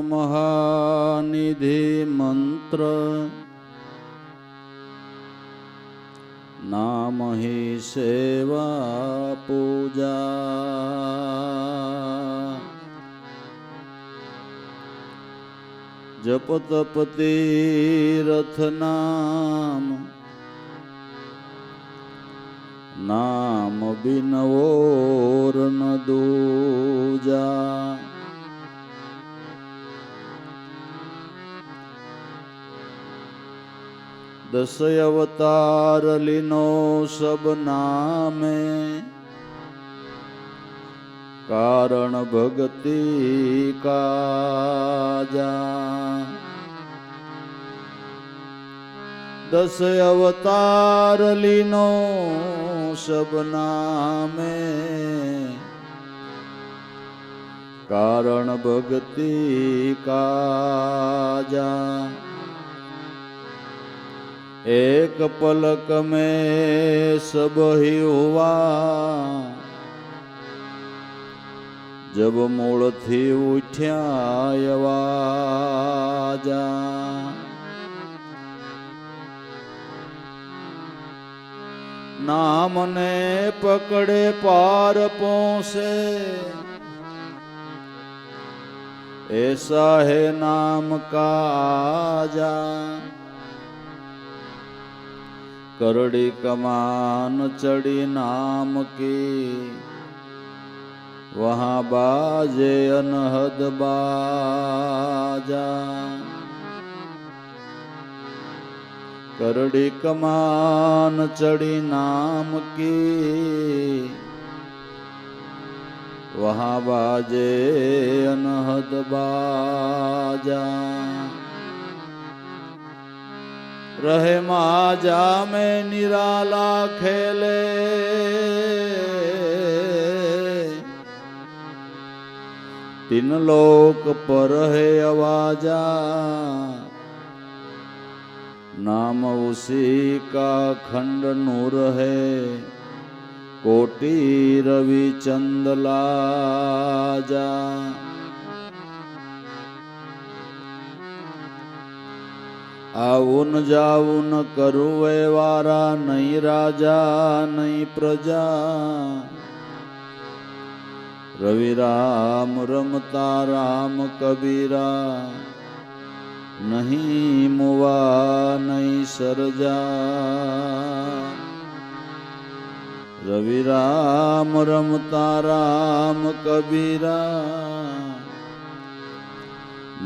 महानिधि मंत्र नाम ही सेवा पूजा। जप तप तीरथ नाम, नाम बिन और न दूजा। दस अवतार लीनो सब नामे, कारण भक्ति काजा। दस अवतार लीनो सब नामे, कारण भक्ति काजा। एक पलक में सब ही हुआ, जब मूल थी उठ्या अवाजा। नाम ने पकड़े पार पहुँचे, ऐसा है नाम का आजा। करड़ी कमान चढ़ी नाम की, वहाँ बाजे अनहद बाजा। करड़ी कमान चढ़ी नाम की, वहाँ बाजे अनहद बाजा। रहे माजा में निराला खेले, तीन लोक पर है आवाजा। नाम उसी का खंड नूर है, कोटि रवि चंद लाजा। आउन जाउन करुए वारा, नहीं राजा नहीं प्रजा। रवि राम रमता राम कबीरा, नहीं मुआ नहीं सरजा। रवि राम रमता राम कबीरा,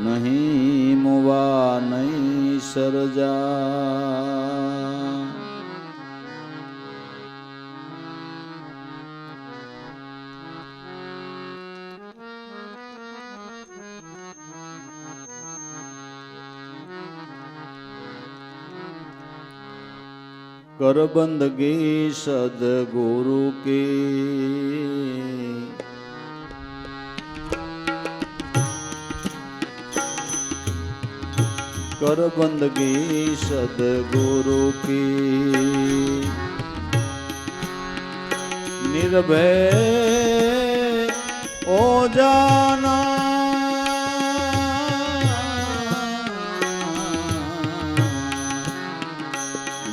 नहीं मुआ नहीं सरजा। कर बंदगी सदगुरु की, कर बंदगी सदगुरु की। निर्भय हो जाना,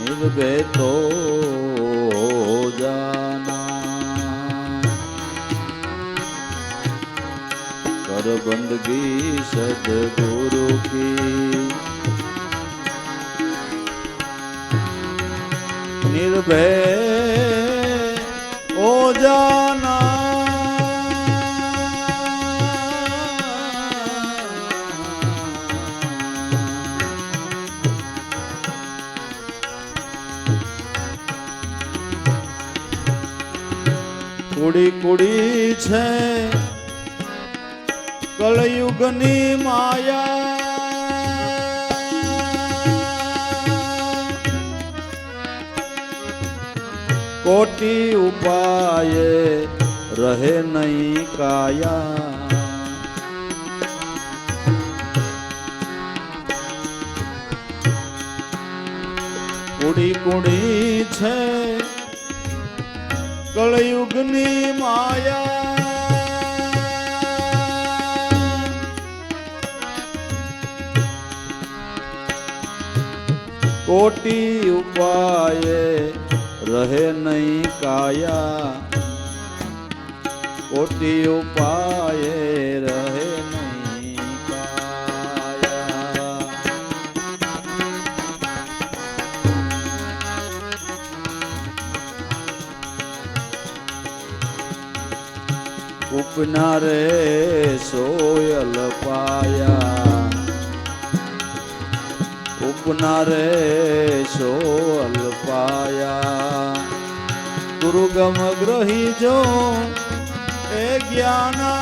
निर्भय तो हो जाना। कर बंदगी सदगुरु की, निर्भय हो जाना। कुड़ी कुड़ी छे कलयुगनी माया, कोटि उपाय रहे नहीं काया। कुड़ी कुड़ी छे कलयुगनी माया, कोटि उपाय रहे नहीं काया, कोटि उपाय रहे नहीं काया। उपना रे सोयल पाया, उपना रे सोयल पाया। दुर्गम ग्रही जो ए ज्ञाना,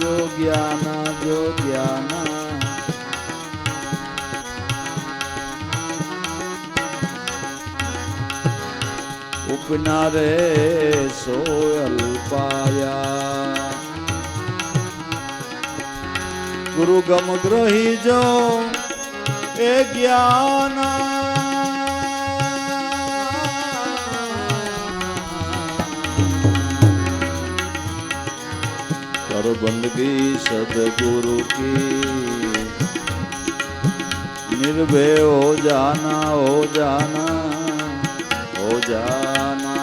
जो ज्ञाना, जो ज्ञाना। उपना रे सोयल पाया, गुरु गम ग्रही जो ए ज्ञाना। कर बंदगी सदगुरु की, निर्भय हो जाना, हो जाना, हो जाना,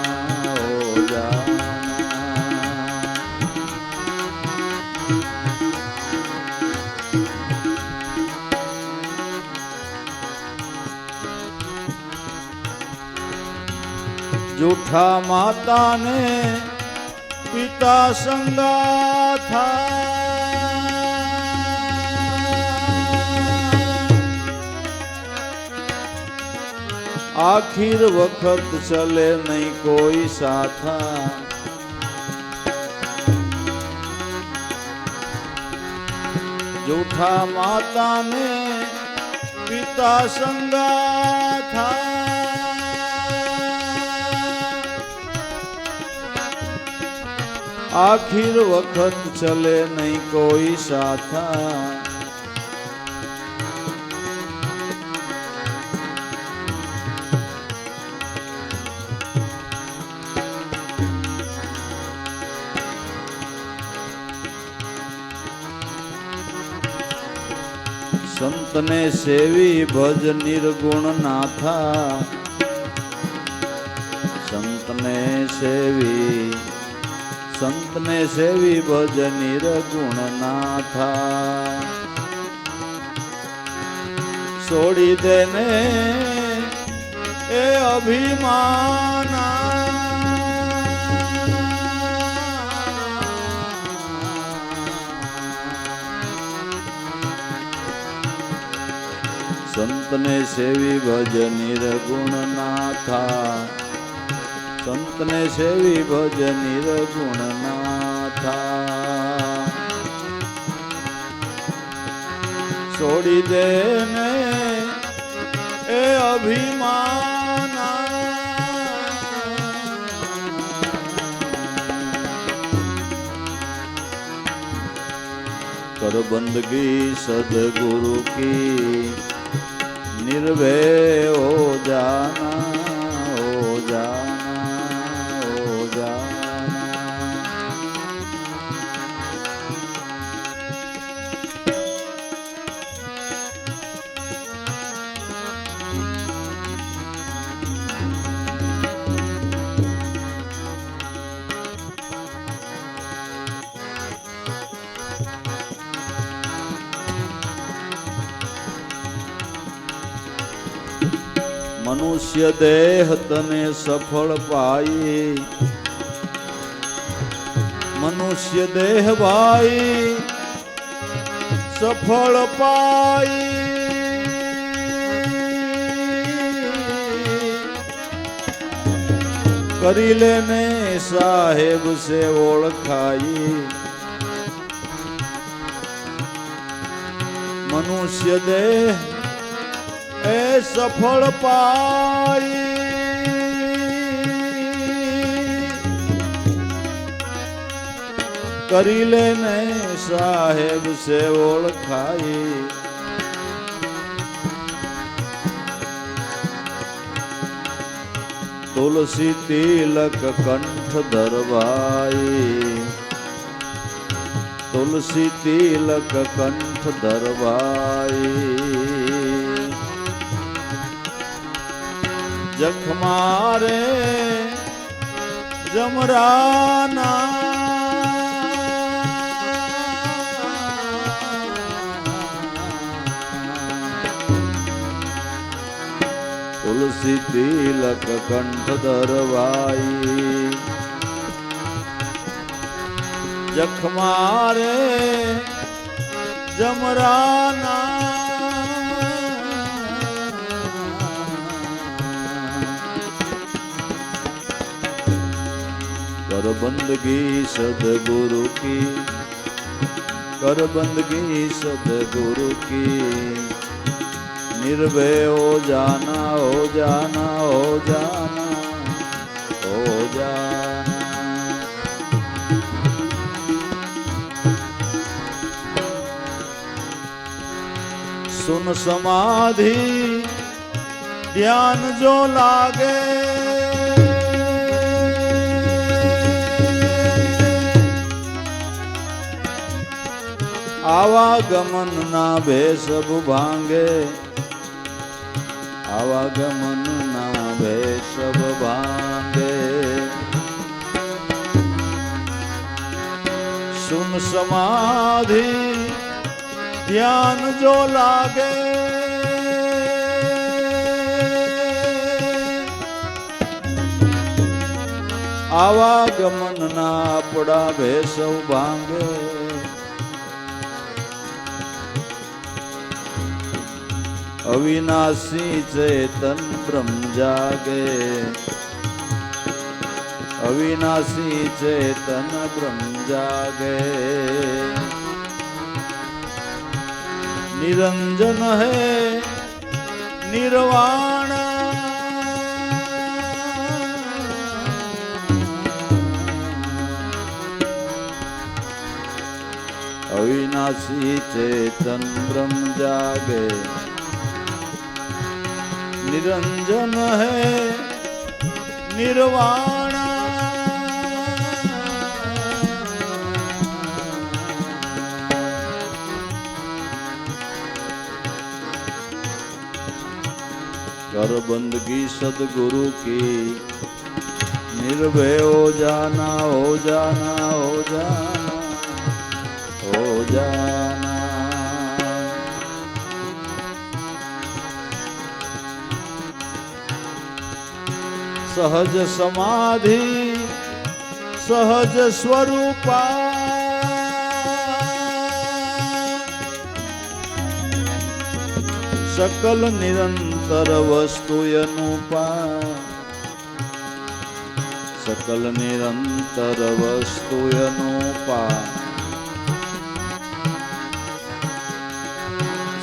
हो जाना। जूठा माता ने पिता संगा था, आखिर वक्त चले नहीं कोई साथा। जूठा माता ने पिता संगा था, आखिर वक्त चले नहीं कोई साथा। संत ने सेवी भज निर्गुण नाथा, संत ने सेवी, संत ने सेवी भज निर्गुण नाथा। छोड़ी देने ए अभिमाना, संत ने सेवी भज निर्गुण नाथा, संत ने सेवी भज निर्गुण नाथा। छोड़ी देने ए अभिमाना, कर बंदगी सदगुरु की, निर्भय हो जाना, हो जाना, हो जाना। मनुष्य देह तने सफल पाई, मनुष्य देह भाई सफल पाई। करी लेने साहेब से ओळखाई, मनुष्य देह ए सफल पाई। करी लेने साहेब से ओळखाई। तुलसी तिलक कंठ धरवाई, તુલસી તિલક કંઠ ધરવાઈ જખ મારે જમરાના તુલસી તિલક કંઠ ધરવાઈ જખ મારે જમરાના कर बंदगी सदगुरु की कर बंदगी सदगुरु की निर्भय हो जाना हो जाना हो जाना हो जाना सुन समाधि ध्यान जो लागे आवागमन ना भे सब भांगे आवागमन ना भे सब भांगे सुन समाधि ध्यान जो लागे आवागमन ना पड़ा भे सब भांगे अविनाशी चेतन ब्रह्म जागे अविनाशी चेतन ब्रह्म जागे निरंजन है निर्वाण अविनाशी चेतन ब्रह्म जागे निरंजन है निर्वाण कर बंदगी सदगुरु की निर्भय हो जाना हो जाना हो जाना हो जाना सहज समाधि सहज स्वरूपा सकल निरंतर वस्तु अनुपा सकल निरंतर वस्तु अनुपा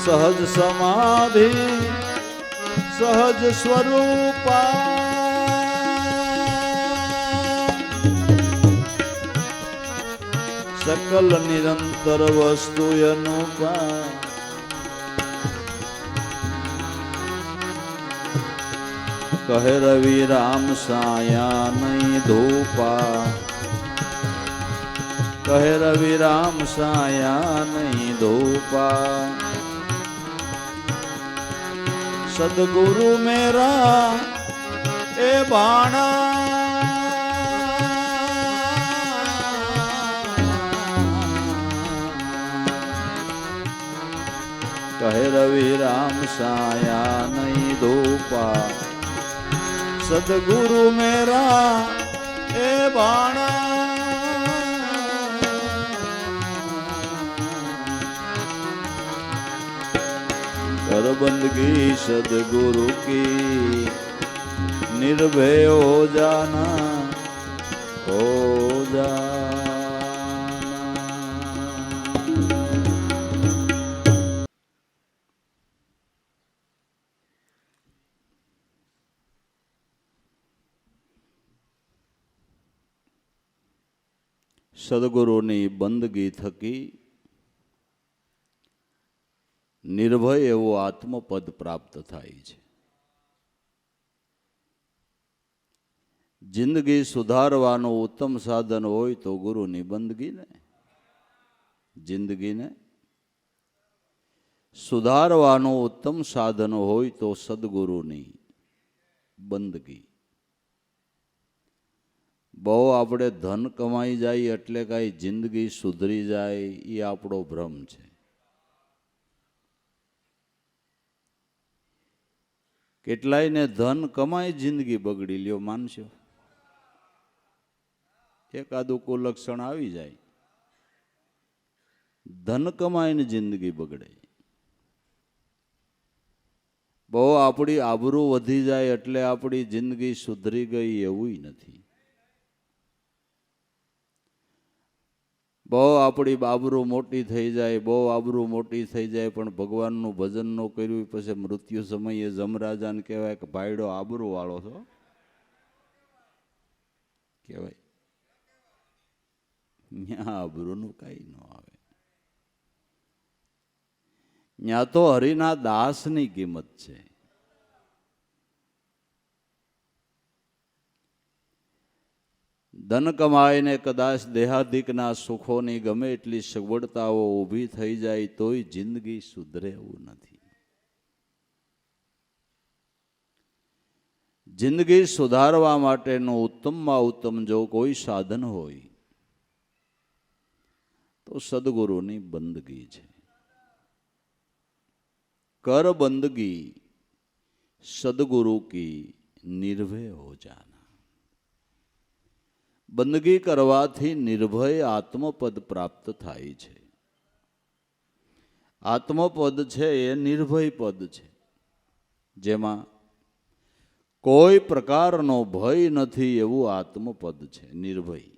सहज समाधि सहज स्वरूपा सकल निरंतर वस्तु अनुपा कहे रवि राम साया नहीं धूपा कहे रवि राम साया नहीं धूपा सदगुरु मेरा ए बाणा कहे रवि राम साया नहीं धूपा सदगुरु मेरा ए बाणा कर बंदगी सदगुरु की निर्भय हो जाना हो जाना સદગુરુની બંદગી થકી નિર્ભય એવો આત્મપદ પ્રાપ્ત થાય છે. જિંદગી સુધારવાનું ઉત્તમ સાધન હોય તો ગુરુની બંદગી ને. જિંદગીને સુધારવાનું ઉત્તમ સાધન હોય તો સદગુરુની બંદગી. બહુ આપણે ધન કમાઈ જાય એટલે કાંઈ જિંદગી સુધરી જાય એ આપણો ભ્રમ છે. કેટલાયને ધન કમાઈ જિંદગી બગડી લ્યો, માનશો? એકાદું કુલક્ષણ આવી જાય, ધન કમાઈને જિંદગી બગડે. બહુ આપણી આબરૂ વધી જાય એટલે આપણી જિંદગી સુધરી ગઈ એવું નથી. બહુ આપણી આબરૂ મોટી થઈ જાય, બહુ આબરૂ મોટી થઈ જાય પણ ભગવાનનું ભજન ન કર્યું પછી મૃત્યુ સમયે જમરાજાને કહેવાય કે ભાઈડો આબરૂ વાળો છો, કહેવાય. ત્યાં આબરૂનું કાંઈ ન આવે. ત્યાં તો હરિના દાસની કિંમત છે. ધન કમાઈને કદાચ દેહાધિકના સુખોની ગમે એટલી સગવડતાઓ ઊભી થઈ જાય તોય જિંદગી સુધરે એવું નથી. જિંદગી સુધારવા માટેનું ઉત્તમમાં ઉત્તમ જો કોઈ સાધન હોય તો સદગુરુની બંદગી છે. कर बंदगी सदगुरु की निर्भय हो जाना. બંદગી કરવાથી નિર્ભય આત્મપદ પ્રાપ્ત થાય છે. આત્મપદ છે એ નિર્ભય પદ છે, જેમાં કોઈ પ્રકારનો ભય નથી એવું આત્મપદ છે. નિર્ભય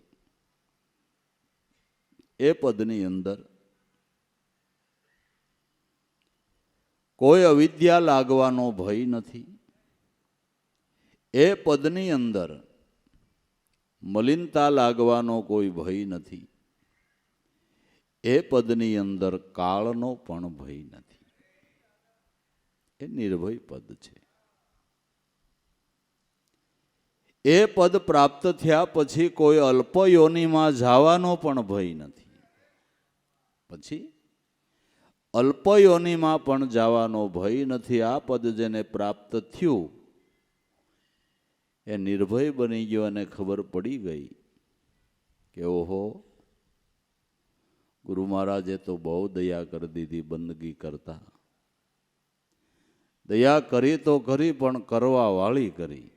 એ પદની અંદર કોઈ અવિદ્યા લાગવાનો ભય નથી. એ પદની અંદર મલિનતા લાગવાનો કોઈ ભય નથી. એ પદની અંદર કાળનો પણ ભય નથી. એ નિર્ભય પદ છે. એ પદ પ્રાપ્ત થયા પછી કોઈ અલ્પયોનીમાં જવાનો પણ ભય નથી. પછી અલ્પયોનીમાં પણ જવાનો ભય નથી. આ પદ જેને પ્રાપ્ત થયું એ નિર્ભય બની ગયો અને ખબર પડી ગઈ કે ઓહો, ગુરુ મહારાજે તો બહુ દયા કરી દીધી. બંદગી કરતા દયા કરી તો કરી પણ કરવા વાળી કરી.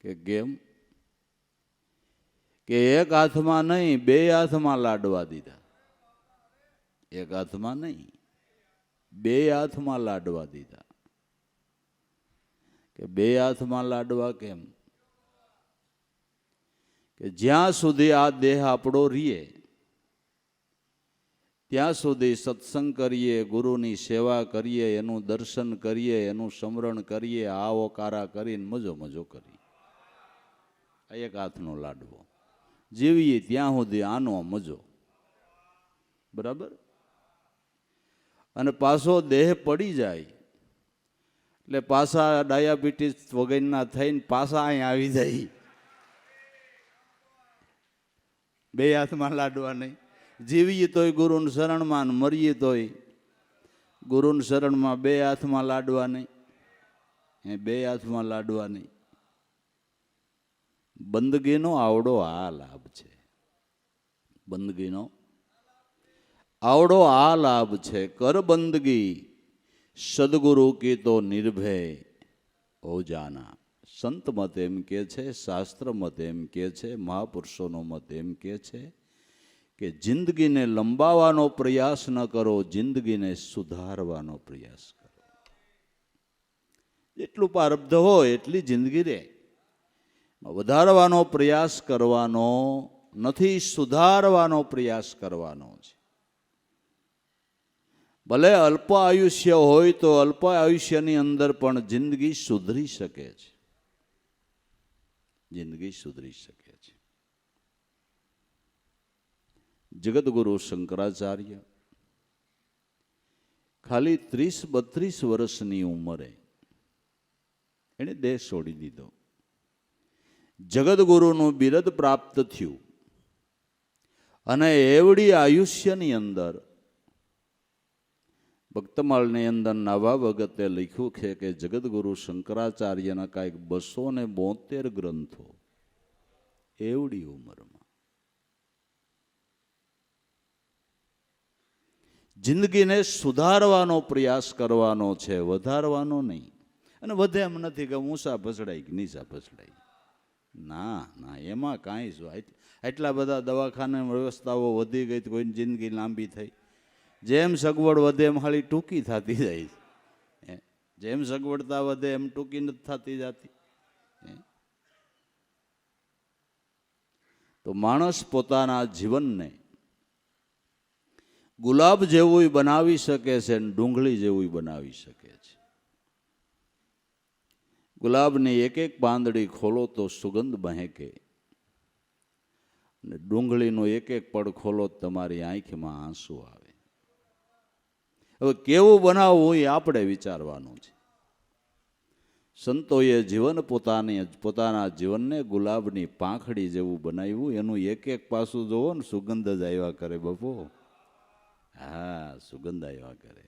કે કેમ? કે એક હાથમાં નહીં, બે હાથમાં લાડવા દીધા. એક હાથમાં નહીં, બે હાથમાં લાડવા દીધા. કે બે હાથમાં લાડવા કેમ? કે જ્યાં સુધી આ દેહ આપણો રીએ ત્યાં સુધી સત્સંગ કરીએ, ગુરુની સેવા કરીએ, એનું દર્શન કરીએ, એનું સ્મરણ કરીએ, આવો કારા કરીને મજો મજો કરીએ. આ એક હાથનો લાડવો. જીવીએ ત્યાં સુધી આનો મજો. બરાબર? અને પાછો દેહ પડી જાય એટલે પાછા ડાયાબિટીસ વગરના થઈને પાછા અહીં આવી જાય. બે હાથમાં લાડવા નહીં. જીવીએ તોય ગુરુના શરણમાં, મરીએ તોય ગુરુના શરણમાં. બે હાથમાં લાડવા નહીં, બે હાથમાં લાડવા નહીં. બંદગીનો આવડો આ લાભ છે. બંદગીનો આવડો આ લાભ છે. કર બંદગી સદગુરુ કી તો નિર્ભય હો જાના. સંત મત એમ કે છે, શાસ્ત્ર મત એમ કે છે, મહાપુરુષોનો મત એમ કે છે કે જિંદગીને લંબાવવાનો પ્રયાસ ન કરો, જિંદગીને સુધારવાનો પ્રયાસ કરો. જેટલું પ્રારબ્ધ હોય એટલી જિંદગી રહે. વધારવાનો પ્રયાસ કરવાનો નથી, સુધારવાનો પ્રયાસ કરવાનો છે. ભલે અલ્પ આયુષ્ય હોય તો અલ્પ આયુષ્યની અંદર પણ જિંદગી સુધરી શકે છે. જિંદગી સુધરી શકે છે. જગતગુરુ શંકરાચાર્ય ખાલી 30-32 વર્ષની ઉંમરે એણે દેહ છોડી દીધો. જગતગુરુનું બિરદ પ્રાપ્ત થયું. અને એવડી આયુષ્યની અંદર ભક્તમાળની અંદર નવા વખતે લખ્યું છે કે જગદગુરુ શંકરાચાર્યના કાંઈક 272 ગ્રંથો એવડી ઉંમરમાં. જિંદગીને સુધારવાનો પ્રયાસ કરવાનો છે, વધારવાનો નહીં. અને વધે એમ નથી કે ઊંસા ભસડાય કે નીચા ભસડાય. ના ના, એમાં કાંઈ શું. એટલા બધા દવાખાને વ્યવસ્થાઓ વધી ગઈ, કોઈની જિંદગી લાંબી થઈ. જેમ સગવડ વધે એમ હાલી ટૂંકી થતી જાય છે. જેમ સગવડતા વધે એમ ટૂંકી નથી થતી જતી. તો માણસ પોતાના જીવનને ગુલાબ જેવું બનાવી શકે છે અને ડુંગળી જેવું બનાવી શકે છે. ગુલાબની એક એક પાંદડી ખોલો તો સુગંધ બહેકે, અને ડુંગળીનો એક એક પડ ખોલો તમારી આંખમાં આંસુ આવે. હવે કેવું બનાવવું એ આપણે વિચારવાનું છે. સંતોએ જીવન પોતાના જીવનને ગુલાબની પાંખડી જેવું બનાવ્યું. એનું એક એક પાસું જોવો ને, સુગંધ જ આવ્યા કરે બાપુ. હા, સુગંધ આવ્યા કરે.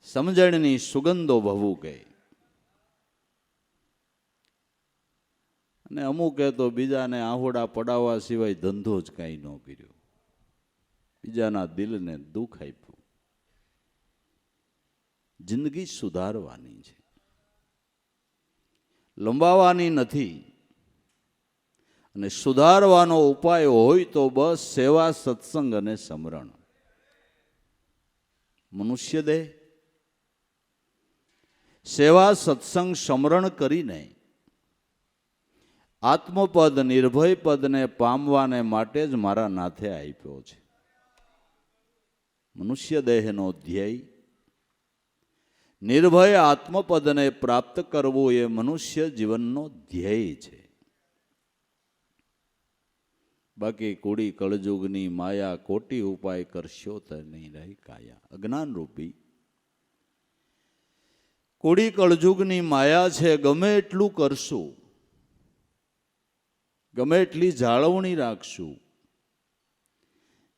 સમજણની સુગંધો ભવું કહે. અને અમુકે તો બીજાને આહોડા પડાવવા સિવાય ધંધો જ કાંઈ ન કર્યો. બીજાના દિલને દુઃખ આપ્યું. જિંદગી સુધારવાની છે, લંબાવવાની નથી. અને સુધારવાનો ઉપાય હોય તો બસ સેવા, સત્સંગ અને સમરણ. મનુષ્ય દેહ સેવા, સત્સંગ, સમરણ કરીને આત્મપદ, નિર્ભય પદને પામવાને માટે જ મારા નાથે આપ્યો છે. મનુષ્ય દેહનો ધ્યેય નિર્ભય આત્મપદને પ્રાપ્ત કરવું એ મનુષ્ય જીવનનો ધ્યેય છે. બાકી કુડી કળજુગની માયા, કોટી ઉપાય કરશો તો નહીં રહી કાયા. અજ્ઞાન રૂપી કુડી કળજુગની માયા છે. ગમે એટલું કરશું, ગમે એટલી જાળવણી રાખશું,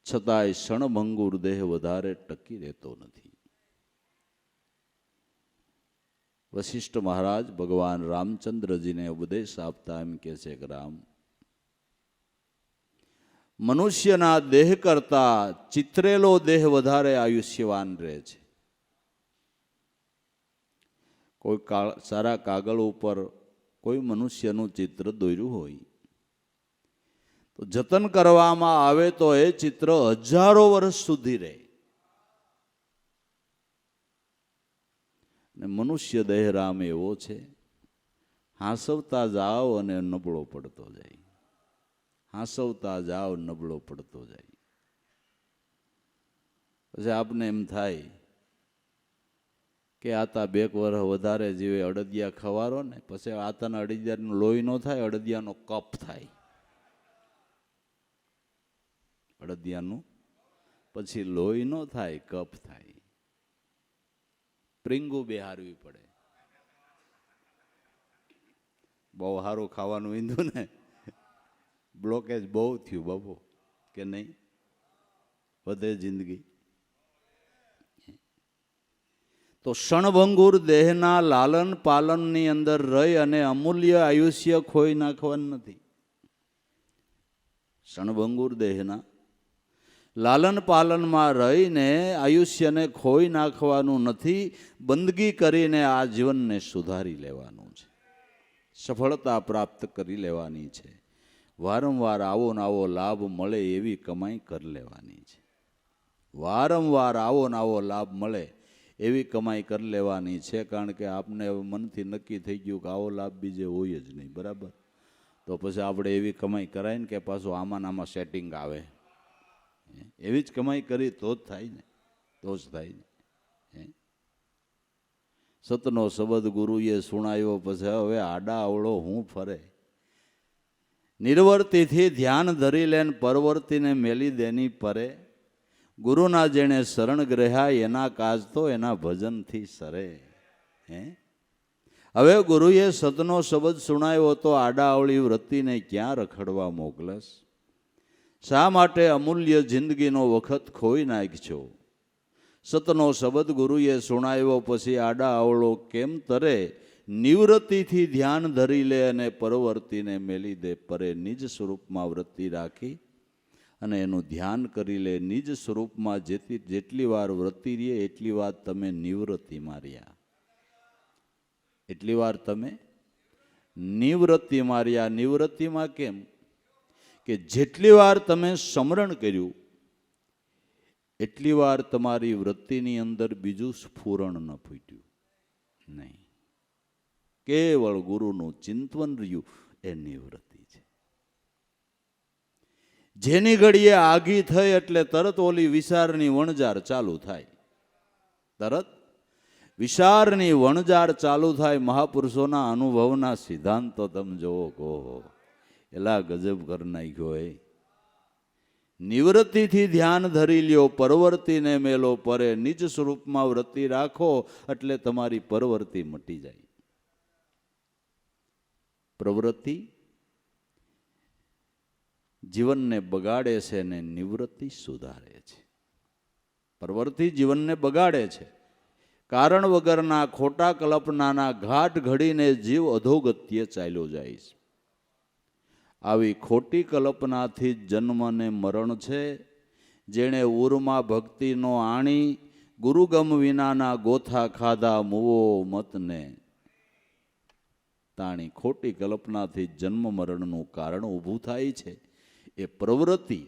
છતાંય ક્ષણભંગુર દેહ વધારે ટકી રહેતો નથી. વશિષ્ઠ મહારાજ ભગવાન રામચંદ્રજીને ઉપદેશ આપતા એમ કહે છે કે રામ, મનુષ્યના દેહ કરતા ચિત્રેલો દેહ વધારે આયુષ્યવાન રહે છે. કોઈ સારા કાગળ ઉપર કોઈ મનુષ્યનું ચિત્ર દોર્યું હોય તો જતન કરવામાં આવે તો એ ચિત્ર હજારો વર્ષ સુધી રહે. ને મનુષ્ય દેહ રામ એવો છે, હાંસવતા જાઓ અને નબળો પડતો જાય. હાંસવતા જાઓ, નબળો પડતો જાય. પછી આપને એમ થાય કે આતા 2 વર્ષ વધારે જીવે, અડદિયા ખવારો ને પછી આતાના અડદિયાનું લોહી ન થાય, અડદિયાનો કફ થાય. અડદિયાનું પછી લોહી ન થાય, કફ થાય. પ્રિંગુ બેહારવી પડે. બહુ સારું ખાવાનું વીંધું ને, બ્લોકેજ બહુ થયું બાબુ, કે નહીં? વધે જિંદગી. તો ક્ષણભંગુર દેહના લાલન પાલનની અંદર રહી અને અમૂલ્ય આયુષ્ય ખોઈ નાખવાનું નથી. ક્ષણભંગુર દેહના લાલન પાલનમાં રહીને આયુષ્યને ખોઈ નાખવાનું નથી. બંદગી કરીને આ જીવનને સુધારી લેવાનું છે, સફળતા પ્રાપ્ત કરી લેવાની છે. વારંવાર આવો ને આવો લાભ મળે એવી કમાઈ કરી લેવાની છે. વારંવાર આવો ને આવો લાભ મળે એવી કમાઈ કરી લેવાની છે. કારણ કે આપને મનથી નક્કી થઈ ગયું કે આવો લાભ બીજે હોય જ નહીં, બરાબર? તો પછી આપણે એવી કમાઈ કરાય ને કે પાછું આમાં આમાં સેટિંગ આવે. એવી જ કમાઈ કરી તો જ થાય ને, તો જ થાય ને. સતનો શબ્દ ગુરુએ સુણાયો પછી હવે આડા અવળો હું ફરે. નિર્વર્તિથી ધ્યાન ધરી લેન, પરવર્તીને મેલી દેની પરે. ગુરુના જેણે શરણ ગ્રહ્યા એના કાજ તો એના ભજનથી સરે. હવે ગુરુએ સતનો શબ્દ સુણાયો તો આડા અવળી વૃત્તિને ક્યાં રખડવા મોકલસ? શા માટે અમૂલ્ય જિંદગીનો વખત ખોઈ નાખ્યો? સતનો શબ્દ ગુરુએ સુણાવ્યો પછી આડા અવળો કેમ તરે? નિવૃત્તિથી ધ્યાન ધરી લે અને પરવર્તીને મેલી દે પરે. નિજ સ્વરૂપમાં વૃત્તિ રાખી અને એનું ધ્યાન કરી લે. નિજ સ્વરૂપમાં જેટલી વાર વૃત્તિ રહે એટલી વાર તમે નિવૃત્તિમાં રહ્યા, એટલી વાર તમે નિવૃત્તિમાં રહ્યા. નિવૃત્તિમાં કેમ કે જેટલી વાર તમે સ્મરણ કર્યું એટલી વાર તમારી વૃત્તિની અંદર બીજું સ્ફુરણ ન ફૂટ્યું નહીં. કેવળ ગુરુનું ચિંતન રહ્યું એ નિવૃત્તિ છે. જેની ઘડીએ આગી થઈ એટલે તરત ઓલી વિચારની વણજાર ચાલુ થાય, તરત વિચારની વણજાર ચાલુ થાય. મહાપુરુષોના અનુભવના સિદ્ધાંતો તમે જોવો કહો એલા ગજબ કરી નાખ્યો. નિવૃત્તિથી ધ્યાન ધરી લ્યો, પરવર્તીને મેલો પરે. નિજ સ્વરૂપમાં વૃત્તિ રાખો એટલે તમારી પરવર્તી મટી જાય. પ્રવૃત્તિ જીવનને બગાડે છે ને નિવૃત્તિ સુધારે છે. પ્રવૃત્તિ જીવનને બગાડે છે. કારણ વગરના ખોટા કલ્પનાના ઘાટ ઘડીને જીવ અધોગત્ય ચાલ્યો જાય છે. આવી ખોટી કલ્પનાથી જન્મ ને મરણ છે. જેણે ઉરમાં ભક્તિનો આણી ગુરુગમ વિનાના ગોથા ખાધા મુવો મતને તાણી. ખોટી કલ્પનાથી જન્મ મરણનું કારણ ઊભું થાય છે. એ પ્રવૃત્તિ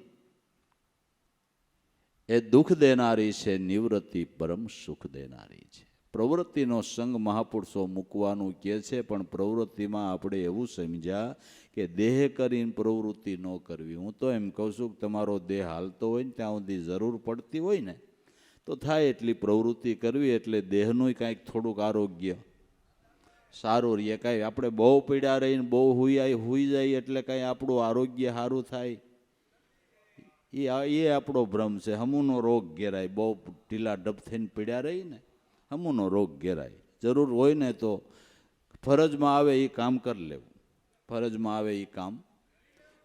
એ દુઃખ દેનારી છે, નિવૃત્તિ પરમ સુખ દેનારી છે. પ્રવૃત્તિનો સંગ મહાપુરુષો મૂકવાનું કહે છે, પણ પ્રવૃત્તિમાં આપણે એવું સમજ્યા કે દેહ કરીને પ્રવૃત્તિ ન કરવી. હું તો એમ કહું છું કે તમારો દેહ હાલતો હોય ને ત્યાં સુધી જરૂર પડતી હોય ને તો થાય એટલી પ્રવૃત્તિ કરવી, એટલે દેહનું કાંઈક થોડુંક આરોગ્ય સારું રહીએ. કાંઈ આપણે બહુ પીડા રહીને બહુ હુઈ જાય એટલે કાંઈ આપણું આરોગ્ય સારું થાય એ આપણો ભ્રમ છે. હમુનો રોગ ઘેરાય, બહુ ઢીલા ડબ થઈને પીડ્યા રહીને હમુનો રોગ ઘેરાય. જરૂર હોય ને તો ફરજમાં આવે એ કામ કરી લેવું, ફરજમાં આવે એ કામ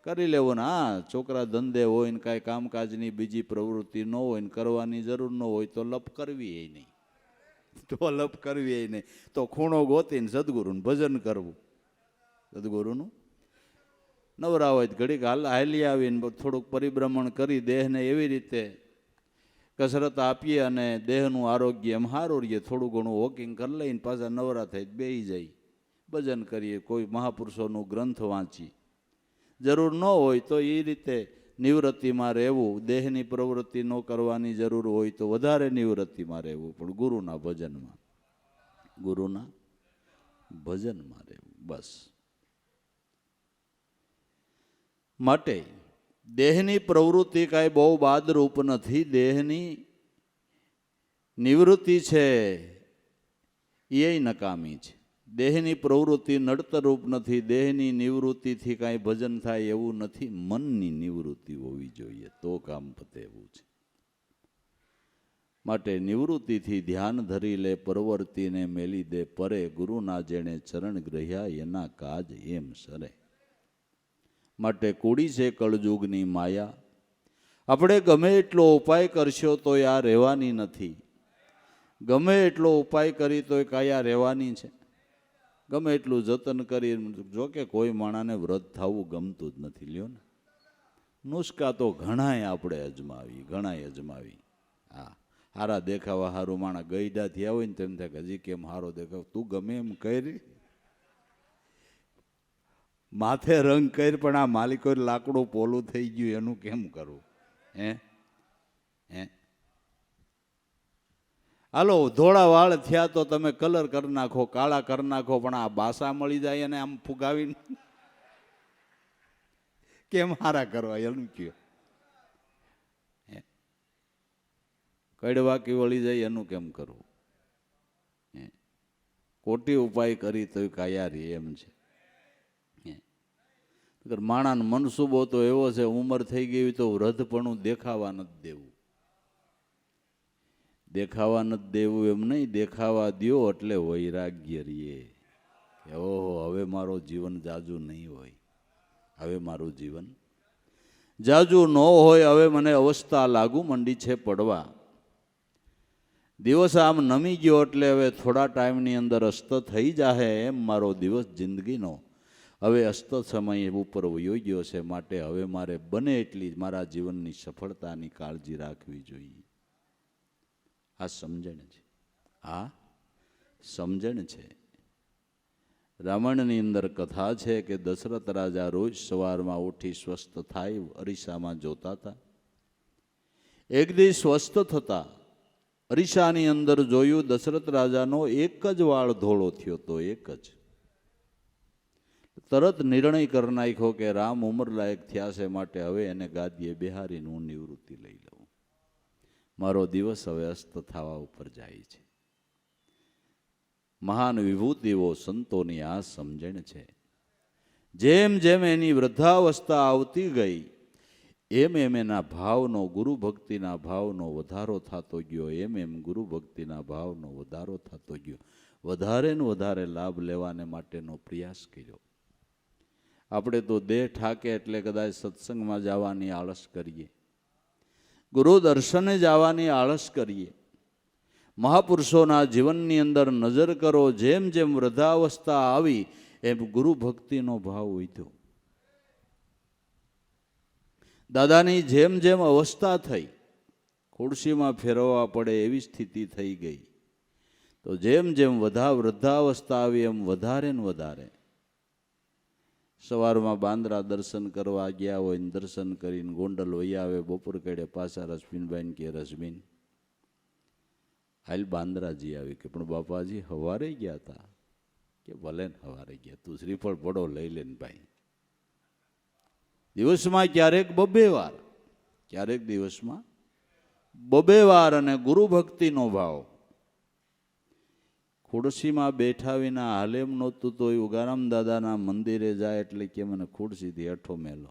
કરી લેવું ને. હા, છોકરા ધંધે હોય ને કાંઈ કામકાજની બીજી પ્રવૃત્તિ ન હોય ને કરવાની જરૂર ન હોય તો લપ કરવી એ નહીં, તો લપ કરવી એ નહીં. તો ખૂણો ગોતીને સદગુરુનું ભજન કરવું, સદગુરુનું નવરા હોય ઘડીક હાલી આવીને થોડુંક પરિભ્રમણ કરી દેહને એવી રીતે કસરત આપીએ અને દેહનું આરોગ્ય એમ સારું રહીએ. થોડું ઘણું વોકિંગ કરી લઈને પાછા નવરા થઈ બેસી જાય, ભજન કરીએ, કોઈ મહાપુરુષોનું ગ્રંથ વાંચીએ. જરૂર ન હોય તો એ રીતે નિવૃત્તિમાં રહેવું. દેહની પ્રવૃત્તિ ન કરવાની જરૂર હોય તો વધારે નિવૃત્તિમાં રહેવું, પણ ગુરુના ભજનમાં, ગુરુના ભજનમાં રહેવું બસ. માટે દેહની પ્રવૃત્તિ કાંઈ બહુ બાદરૂપ નથી. દેહની નિવૃત્તિ છે એ નકામી છે. દેહની પ્રવૃત્તિ નડતરરૂપ નથી. દેહની નિવૃત્તિથી કાંઈ ભજન થાય એવું નથી. મનની નિવૃત્તિ હોવી જોઈએ તો કામ પતે એવું છે. માટે નિવૃત્તિથી ધ્યાન ધરી લે, પરવર્તીને મેલી દે પરે. ગુરુના જેણે ચરણ ગ્રહ્યા એના કાજ એમ સરે. માટે કુડી છે કળજુગની માયા. આપણે ગમે એટલો ઉપાય કરશો તો આ રહેવાની નથી. ગમે એટલો ઉપાય કરી તોય કાયા રહેવાની છે. ગમે એટલું જતન કરી, જો કે કોઈ માણાને વ્રત થવું ગમતું જ નથી. લ્યો ને, નુસ્ખા તો ઘણાય આપણે અજમાવી, ઘણાય અજમાવી. હા, હારા દેખાવા હારું માણા ગઈડા થયા હોય ને તેમ થાય કે હજી કેમ હારો દેખાવ. તું ગમે એમ કરી, માથે રંગ કરી, પણ આ માલિકો લાકડું પોલું થઈ ગયું એનું કેમ કરવું? હે હે હાલો, ધોળા વાળ થયા તો તમે કલર કરી નાખો, કાળા કરી નાખો, પણ આ બાસા મળી જાય અને આમ ફુગાવીને કેમ હારા કરવા એનું કયો? કડવાકી વળી જાય એનું કેમ કરવું? કોટી ઉપાય કરી તો કાયારી એમ છે. માણાનો મનસુબો તો એવો છે, ઉંમર થઈ ગઈ તો વૃદ્ધપણું દેખાવા નથી દેવું. દેખાવા નથી દેવું એમ નહીં, દેખાવા દ્યો એટલે વૈરાગ્ય રહીએ. ઓહો, હવે મારો જીવન જાજુ નહીં હોય, હવે મારું જીવન જાજુ ન હોય હવે મને અવસ્થા લાગુ મંડી છે પડવા. દિવસ આમ નમી ગયો એટલે હવે થોડા ટાઈમની અંદર અસ્ત થઈ જાહે એમ મારો દિવસ જિંદગીનો હવે અસ્ત સમય ઉપર વયો ગયો છે. માટે હવે મારે બને એટલી મારા જીવનની સફળતાની કાળજી રાખવી જોઈએ. આ સમજણ છે, આ સમજણ છે. રામાયણની અંદર કથા છે કે દશરથ રાજા રોજ સવારમાં ઉઠી સ્વસ્થ થાય અરીસામાં જોતા હતા. એક દિવસ સ્વસ્થ થતા અરીસાની અંદર જોયું દશરથ રાજાનો એક જ વાળ ધોળો થયો તો, એક જ. તરત નિર્ણય કરી નાખ્યો કે રામ ઉંમરલાયક થયા છે, માટે હવે એને ગાદીએ બેહારીને હું નિવૃત્તિ લઈ લઉં. મારો દિવસ હવે અસ્ત થવા ઉપર જાય છે. મહાન વિભૂતિઓ સંતોની આ સમજણ છે. જેમ જેમ એની વૃદ્ધાવસ્થા આવતી ગઈ એમ એમ એના ભાવનો, ગુરુ ભક્તિના ભાવનો વધારો થતો ગયો. એમ એમ ગુરુ ભક્તિના ભાવનો વધારો થતો ગયો. વધારે ને વધારે લાભ લેવાને માટેનો પ્રયાસ કર્યો. આપણે તો દેહ ઠાકે એટલે કદાચ સત્સંગમાં જવાની આળસ કરીએ, ગુરુ દર્શને જવાની આળસ કરીએ. મહાપુરુષોના જીવનની અંદર નજર કરો, જેમ જેમ વૃદ્ધાવસ્થા આવી એમ ગુરુ ભક્તિનો ભાવ વધ્યો. દાદાની જેમ જેમ અવસ્થા થઈ, ખુરશીમાં ફેરવવા પડે એવી સ્થિતિ થઈ ગઈ, તો જેમ જેમ વૃદ્ધાવસ્થા આવી એમ વધારે ને વધારે સવારમાં બાંદ્રા દર્શન કરવા ગયા હોય ને દર્શન કરીને ગોંડલ વહી આવે. બપોર કેડે પાછા રશ્મિનભાઈને કે રશ્મિન હાલ બાંદ્રાજી આવી. કે પણ બાપાજી હવારે ગયા હતા. કે ભલે ને હવારે ગયા, તું શ્રીફળ પડો લઈ લે ને ભાઈ. દિવસમાં ક્યારેક બબે વાર, ક્યારેક દિવસમાં બબે વાર. અને ગુરુ ભક્તિનો ભાવ. ખુરશીમાં બેઠા વિના હાલેમ નહોતું તો ઉગારામ દાદાના મંદિરે જાય એટલે કે મને ખુરશીથી હેઠો મેલો.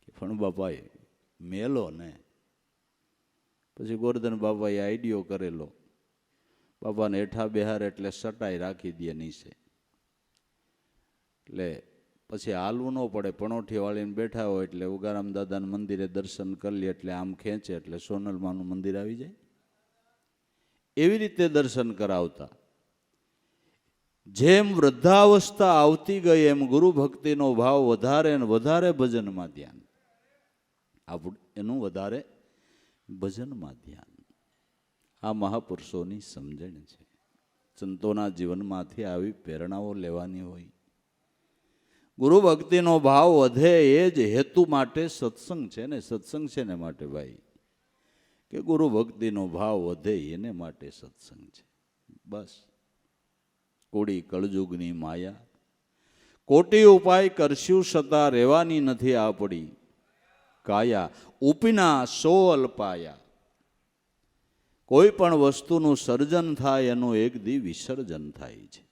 કે પણ બાપાએ મેલો ને પછી ગોરધન બાપાએ આઈડિયો કરેલો. બાપાને હેઠા બેહાર એટલે સટાઈ રાખી દે નીચે, એટલે પછી હાલવું ન પડે. પણોઠી વાળીને બેઠા હોય એટલે ઉગારામ દાદાના મંદિરે દર્શન કરી લે એટલે આમ ખેંચે એટલે સોનલમાનું મંદિર આવી જાય. એવી રીતે દર્શન કરાવતા. જેમ વૃદ્ધાવસ્થા આવતી ગઈ એમ ગુરુ ભક્તિનો ભાવ વધારે ને વધારે ભજનમાં ધ્યાન, એનું વધારે ભજનમાં ધ્યાન. આ મહાપુરુષોની સમજણ છે. સંતોના જીવનમાંથી આવી પ્રેરણાઓ લેવાની હોય. ગુરુ ભક્તિનો ભાવ વધે એ જ હેતુ માટે સત્સંગ છે ને. સત્સંગ છે ને માટે ભાઈ કે ગુરુ ભક્તિનો ભાવ વધે એને માટે સત્સંગ છે. બસ કોડી કળજુગની માયા, કોટી ઉપાય કરશું છતાં રહેવાની નથી આપણી કાયા. ઉપીના સો અલ્પાયા. કોઈ પણ વસ્તુનું સર્જન થાય એનું એક દી વિસર્જન થાય છે.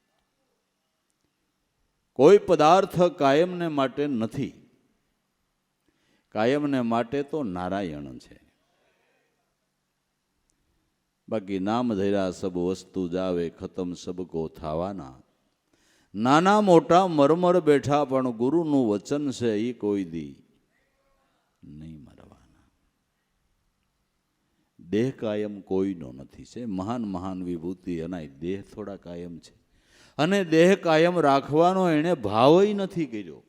કોઈ પદાર્થ કાયમને માટે નથી. કાયમને માટે તો નારાયણ છે. બાકી નામ ધર્યા સબ વસ્તુ જાવે, ખતમ સબકો થાવાના. નાના મોટા મરમર બેઠા પણ ગુરુનું વચન છે એ કોઈ દી નહીં મરવાના. દેહ કાયમ કોઈનો નથી છે. મહાન મહાન વિભૂતિ એના દેહ થોડા કાયમ છે. અને દેહ કાયમ રાખવાનો એણે ભાવય નથી કર્યો.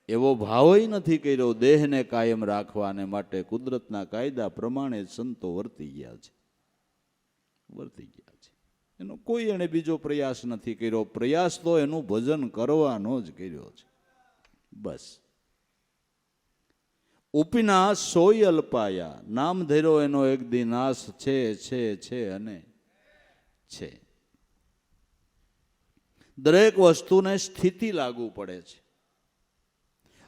એવો ભાવય નથી કર્યો દેહને કાયમ રાખવાને માટે. કુદરતના કાયદા પ્રમાણે સંતો વર્તી ગયા છે. એનો કોઈ એણે બીજો પ્રયાસ નથી કર્યો. પ્રયાસ તો એનું ભજન કરવાનો જ કર્યો છે. બસ ઉપીના સોય અલ્પાયા. નામ ધર્યો એનો એક દી નાશ છે અને છે. દરેક વસ્તુને સ્થિતિ લાગુ પડે છે,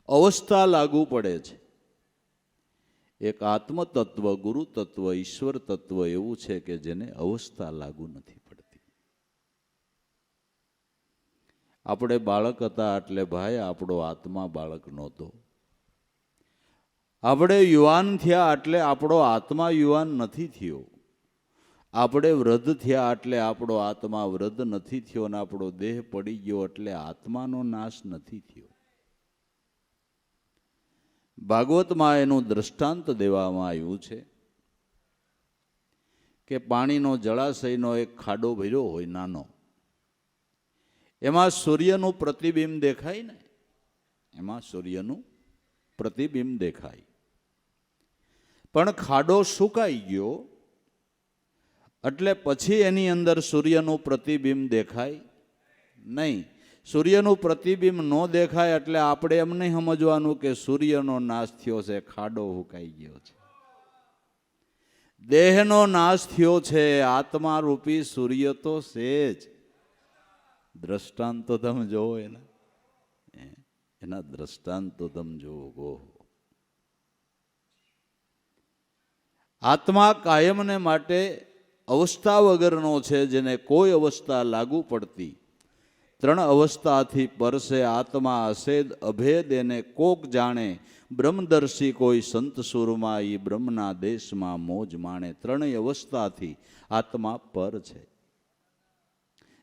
અવસ્થા લાગુ પડે છે. એક આત્મ તત્વ, ગુરુ તત્વ, ઈશ્વર તત્વ એવું છે કે જેને અવસ્થા લાગુ નથી પડતી. આપણે બાળક હતા એટલે ભાઈ આપણો આત્મા બાળક નહોતો. આપણે યુવાન થયા એટલે આપણો આત્મા યુવાન નથી થયો. આપણે વૃદ્ધ થયા એટલે આપણો આત્મા વૃદ્ધ નથી થયો. અને આપણો દેહ પડી ગયો એટલે આત્માનો નાશ નથી થયો. ભાગવતમાં એનું દ્રષ્ટાંત દેવામાં આવ્યું છે કે પાણીનો જળાશયનો એક ખાડો ભર્યો હોય નાનો, એમાં સૂર્યનું પ્રતિબિંબ દેખાય ને, એમાં સૂર્યનું પ્રતિબિંબ દેખાય, પણ ખાડો સુકાઈ ગયો એટલે પછી એની અંદર સૂર્યનું પ્રતિબિંબ દેખાય નહીં. સૂર્યનું પ્રતિબિંબ ન દેખાય એટલે આપણે એમ નહીં સમજવાનું કે સૂર્યનો નાશ થયો છે, ખાડો હુકાઈ ગયો છે. દેહનો નાશ થયો છે, આત્મા રૂપી સૂર્ય તો છે જ. દ્રષ્ટાંત તો તમે જોવો એના દ્રષ્ટાંત તો તમે જોવો. આત્મા કાયમને માટે અવસ્થા વગરનો છે, જેને કોઈ અવસ્થા લાગુ પડતી. ત્રણ અવસ્થાથી પરસે આત્મા અસેદ અભેદ એને કોક જાણે. બ્રહ્મદર્શી કોઈ સંત સુરમાં ઈ બ્રહ્મના દેશમાં મોજ માણે. ત્રણેય અવસ્થાથી આત્મા પર છે.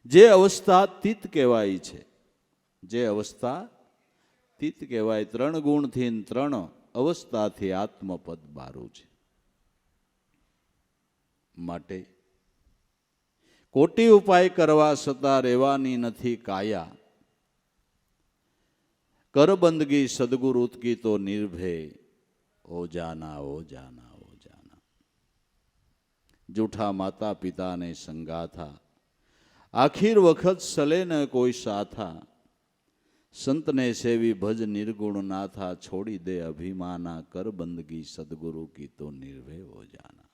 જે અવસ્થા તીત કહેવાય છે, જે અવસ્થા તીત કહેવાય, ત્રણ ગુણથી ત્રણ અવસ્થાથી આત્મપદ બારું છે. માટે કોટી ઉપાય કરવા છતાં રહેવાની નથી કાયા. કર બંદગી સદગુરુ કી તો નિર્ભય. ઓ જાના ઓ જાના ઓ જાના. જૂઠા માતા પિતાને સંગાથા, આખીર વખત સલે ન કોઈ સાથા. સંતને સેવી ભજ નિર્ગુણ નાથા, છોડી દે અભિમાના. કર બંદગી સદગુરુ કી તો નિર્ભય ઓ જાના.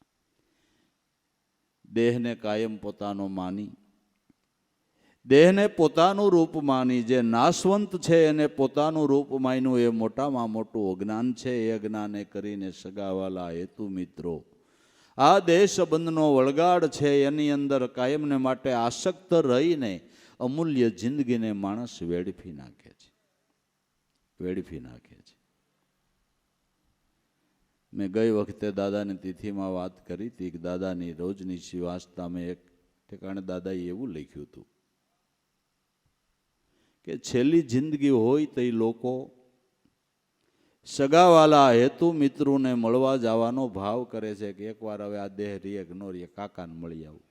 દેહને કાયમ પોતાનો માની, દેહને પોતાનું રૂપ માની, જે નાશવંત છે એને પોતાનું રૂપ માન્યું, એ મોટામાં મોટું અજ્ઞાન છે. એ અજ્ઞાને કરીને સગાવાલા હેતુ મિત્રો આ દેહ સંબંધનો વળગાડ છે, એની અંદર કાયમને માટે આસક્ત રહીને અમૂલ્ય જિંદગીને માણસ વેડફી નાખે છે, વેડફી નાખે છે. મેં ગઈ વખતે દાદાની તિથિમાં વાત કરી હતી કે દાદાની રોજની શિવાસતા મેં એક ઠેકાણે દાદાએ એવું લખ્યું હતું કે છેલ્લી જિંદગી હોય તો એ લોકો સગાવાલા હેતુ મિત્રોને મળવા જવાનો ભાવ કરે છે કે એકવાર હવે આ દેહ રીએ કે નો રીએ, કાકાને મળી આવું,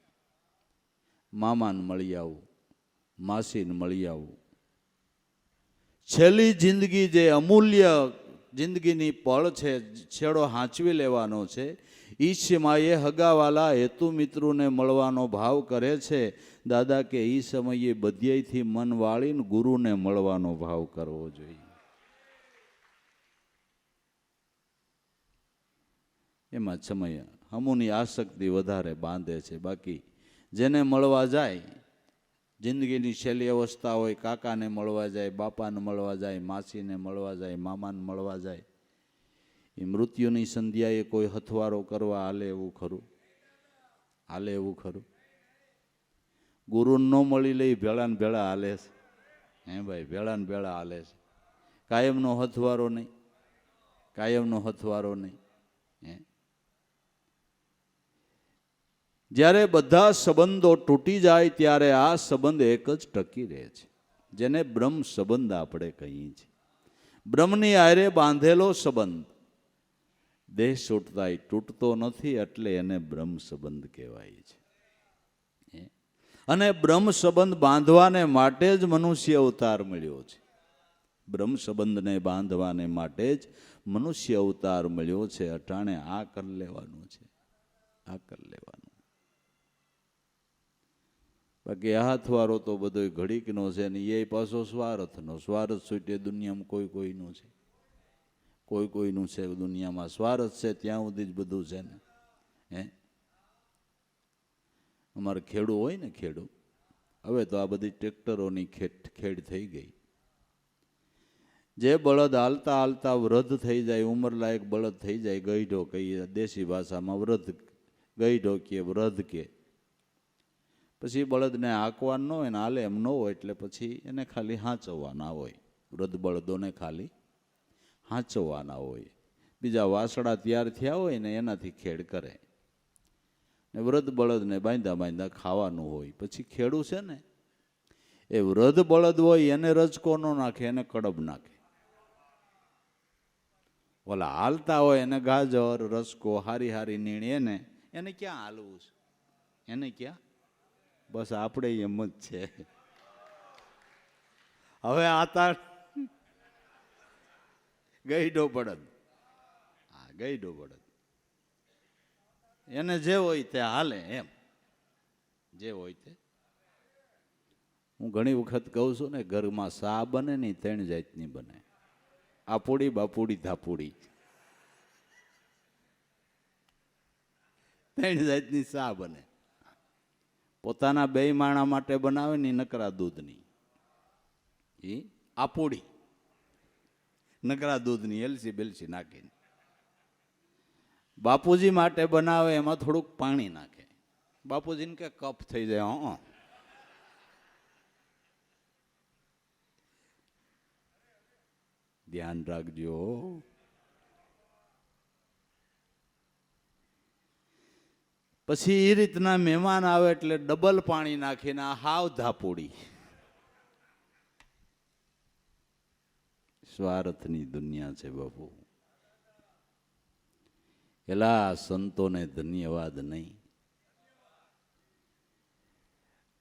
મામાને મળી આવું, માસીને મળી આવું. છેલ્લી જિંદગી જે અમૂલ્ય જિંદગીની પળ છે, છેડો હાંચવી લેવાનો છે, ઈ સમયે હગાવાલા હેતુ મિત્રોને મળવાનો ભાવ કરે છે. દાદા કે ઈ સમયે બધ્યાઈથી મન વાળીને ગુરુને મળવાનો ભાવ કરવો જોઈએ. એમાં સમય હમુની આસક્તિ વધારે બાંધે છે. બાકી જેને મળવા જાય, જિંદગીની છેલ્લી અવસ્થા હોય, કાકાને મળવા જાય, બાપાને મળવા જાય, માસીને મળવા જાય, મામાને મળવા જાય, એ મૃત્યુની સંધ્યાએ કોઈ હથવારો કરવા હાલે એવું ખરું? હાલે એવું ખરું? ગુરુને ન મળી લઈ ભેળા ને ભેળા હાલે છે. હે ભાઈ, ભેળા ને ભેળા હાલે છે. કાયમનો હથવારો નહીં, કાયમનો હથવારો નહીં. હે, જ્યારે બધા સંબંધો તૂટી જાય ત્યારે આ સંબંધ એક જ ટકી રહે છે, જેને બ્રહ્મ સંબંધ આપણે કહીએ છીએ. બ્રહ્મની આરે બાંધેલો સંબંધ દેહ છૂટતાય તૂટતો નથી, એટલે એને બ્રહ્મ સંબંધ કહેવાય છે. અને બ્રહ્મ સંબંધ બાંધવાને માટે જ મનુષ્ય અવતાર મળ્યો છે. બ્રહ્મ સંબંધને બાંધવાને માટે જ મનુષ્ય અવતાર મળ્યો છે. અટાણે આ કરી લેવાનું છે, આ કરી લેવાનું. બાકી હાથવારો તો બધો ઘડીકનો છે ને એ પાછો સ્વાર્થનો. સ્વાર્થ છૂટે દુનિયામાં કોઈ કોઈનું છે, કોઈ કોઈનું છે દુનિયામાં. સ્વાર્થ છે ત્યાં સુધી જ બધું છે ને. હે, અમારે ખેડૂ હોય ને, ખેડૂ, હવે તો આ બધી ટ્રેક્ટરોની ખેડ થઈ ગઈ. જે બળદ હાલતા હાલતા વૃદ્ધ થઈ જાય, ઉંમરલાયક બળદ થઈ જાય, ગઈઢો કહીએ દેશી ભાષામાં, વૃદ્ધ ગઈઢો કે વૃદ્ધ કે, પછી બળદને હાંકવાનું ન હોય ને હાલે એમ ન હોય, એટલે પછી એને ખાલી હાંચવવાના હોય. વૃદ્ધ બળદોને ખાલી હાંચવવાના હોય. બીજા વાસડા તૈયાર થયા હોય ને એનાથી ખેડ કરે. ને વૃદ્ધ બળદને બાંધા બાંધા ખાવાનું હોય. પછી ખેડૂ છે ને એ વૃદ્ધ બળદ હોય એને રજકો ન નાખે, એને કડબ નાખે. ઓલા હાલતા હોય એને ગાજર રસકો હારી હારી નીણી એને ક્યાં હાલવું છે? એને ક્યાં? બસ આપણે એમ જ છે. હવે આતા ગઈડો પડત. હા, ગઈડો પડત. એને જે હોય તે હાલે એમ, જે હોય તે. હું ઘણી વખત કહું છું ને, ઘરમાં સા બને ને 3 જાતની બને. આપુડી, બાપુડી, ધાપુડી, 3 જાતની સા બને. પોતાના 2 માણા માટે બનાવે ને નકરા દૂધની, એ આપુડી. નકરા દૂધની એલસી બેલસી નાખીને. બાપુજી માટે બનાવે એમાં થોડુંક પાણી નાખે. બાપુજીને કે કફ થઈ જાય. હા, ધ્યાન રાખજો. પછી એ રીતના મહેમાન આવે એટલે ડબલ પાણી નાખીને આ હાવ ધાપોડી. સ્વાર્થની દુનિયા છે બાપુ. એલા સંતોને ધન્યવાદ નહીં.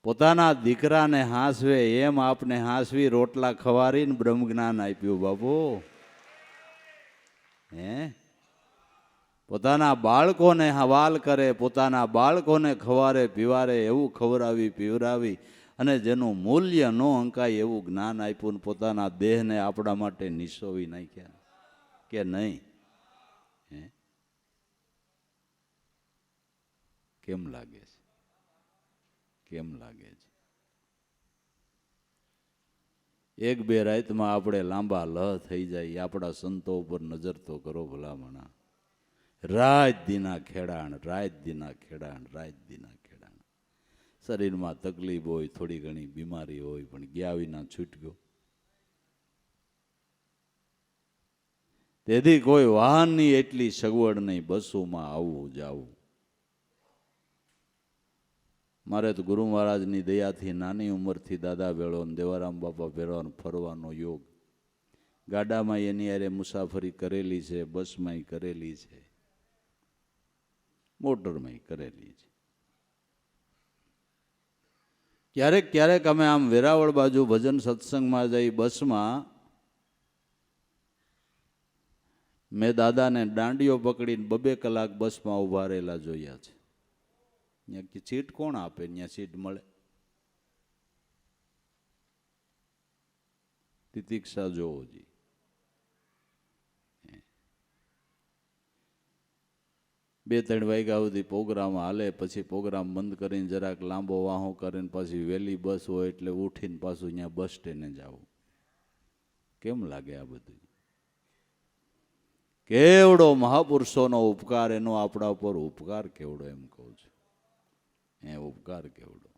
પોતાના દીકરાને હાંસવે એમ આપને હાંસવી રોટલા ખવારીને બ્રહ્મ જ્ઞાન આપ્યું બાપુ. હે, પોતાના બાળકોને હવાલ કરે, પોતાના બાળકોને ખવારે પીવારે એવું ખવડાવી પીવરાવી અને જેનું મૂલ્ય ન અંકાય એવું જ્ઞાન આપ્યું. ને પોતાના દેહને આપણા માટે નિસોવી નાખ્યા કે નહીં? હે, કેમ લાગે છે? કેમ લાગે છે? 1-2 રાતમાં આપણે લાંબા લહ થઈ જાય. આપણા સંતો ઉપર નજર તો કરો ભલામણા. રાત દીના ખેડાણ, રાત દીના ખેડાણ, રાત દીના ખેડાણ. શરીરમાં તકલીફ હોય, થોડી ઘણી બીમારી હોય, પણ ગયા વિના છૂટક્યો. તેથી કોઈ વાહનની એટલી સગવડ નહીં, બસોમાં આવવું જાવું. મારે તો ગુરુ મહારાજની દયાથી નાની ઉંમરથી દાદા ભેળો દેવારામ બાપા ભેળો ફરવાનો યોગ. ગાડામાં એની હારે મુસાફરી કરેલી છે, બસમાં કરેલી છે, મોટરમાં કરેલી છે. ક્યારેક ક્યારેક અમે આમ વેરાવળ બાજુ ભજન સત્સંગમાં જઈ બસમાં, મેં દાદાને દાંડીઓ પકડીને 2-2 કલાક બસમાં ઉભા રહેલા જોયા છે. ત્યાં સીટ કોણ આપે? ત્યાં સીટ મળે? તિતિક્ષા જોવોજી. બે 3 વાગ્યા સુધી પ્રોગ્રામ હાલે, પછી પ્રોગ્રામ બંધ કરીને જરાક લાંબો વાહો કરીને પાછી વહેલી બસ હોય એટલે ઉઠીને પાછું અહીંયા બસ સ્ટેન્ડે જવું. કેમ લાગે આ બધું? કેવડો મહાપુરુષોનો ઉપકાર, એનો આપણા ઉપર ઉપકાર કેવડો, એમ કહું છું. એ ઉપકાર કેવડો,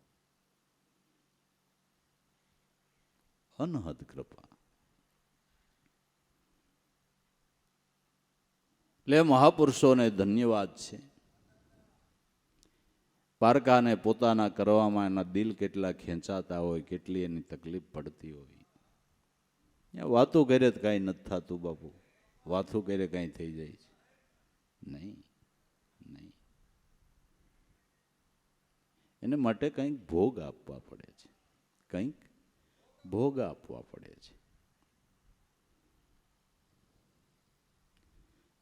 અનહદ કૃપા. એટલે મહાપુરુષોને ધન્યવાદ છે. પારકાને પોતાના કરવામાં એના દિલ કેટલા ખેંચાતા હોય, કેટલી એની તકલીફ પડતી હોય. વાતો કરે તો કાંઈ નથી થતું બાપુ. વાતો કરે કાંઈ થઈ જાય છે? નહીં, નહીં. એને માટે કંઈક ભોગ આપવા પડે છે, કંઈક ભોગ આપવા પડે છે.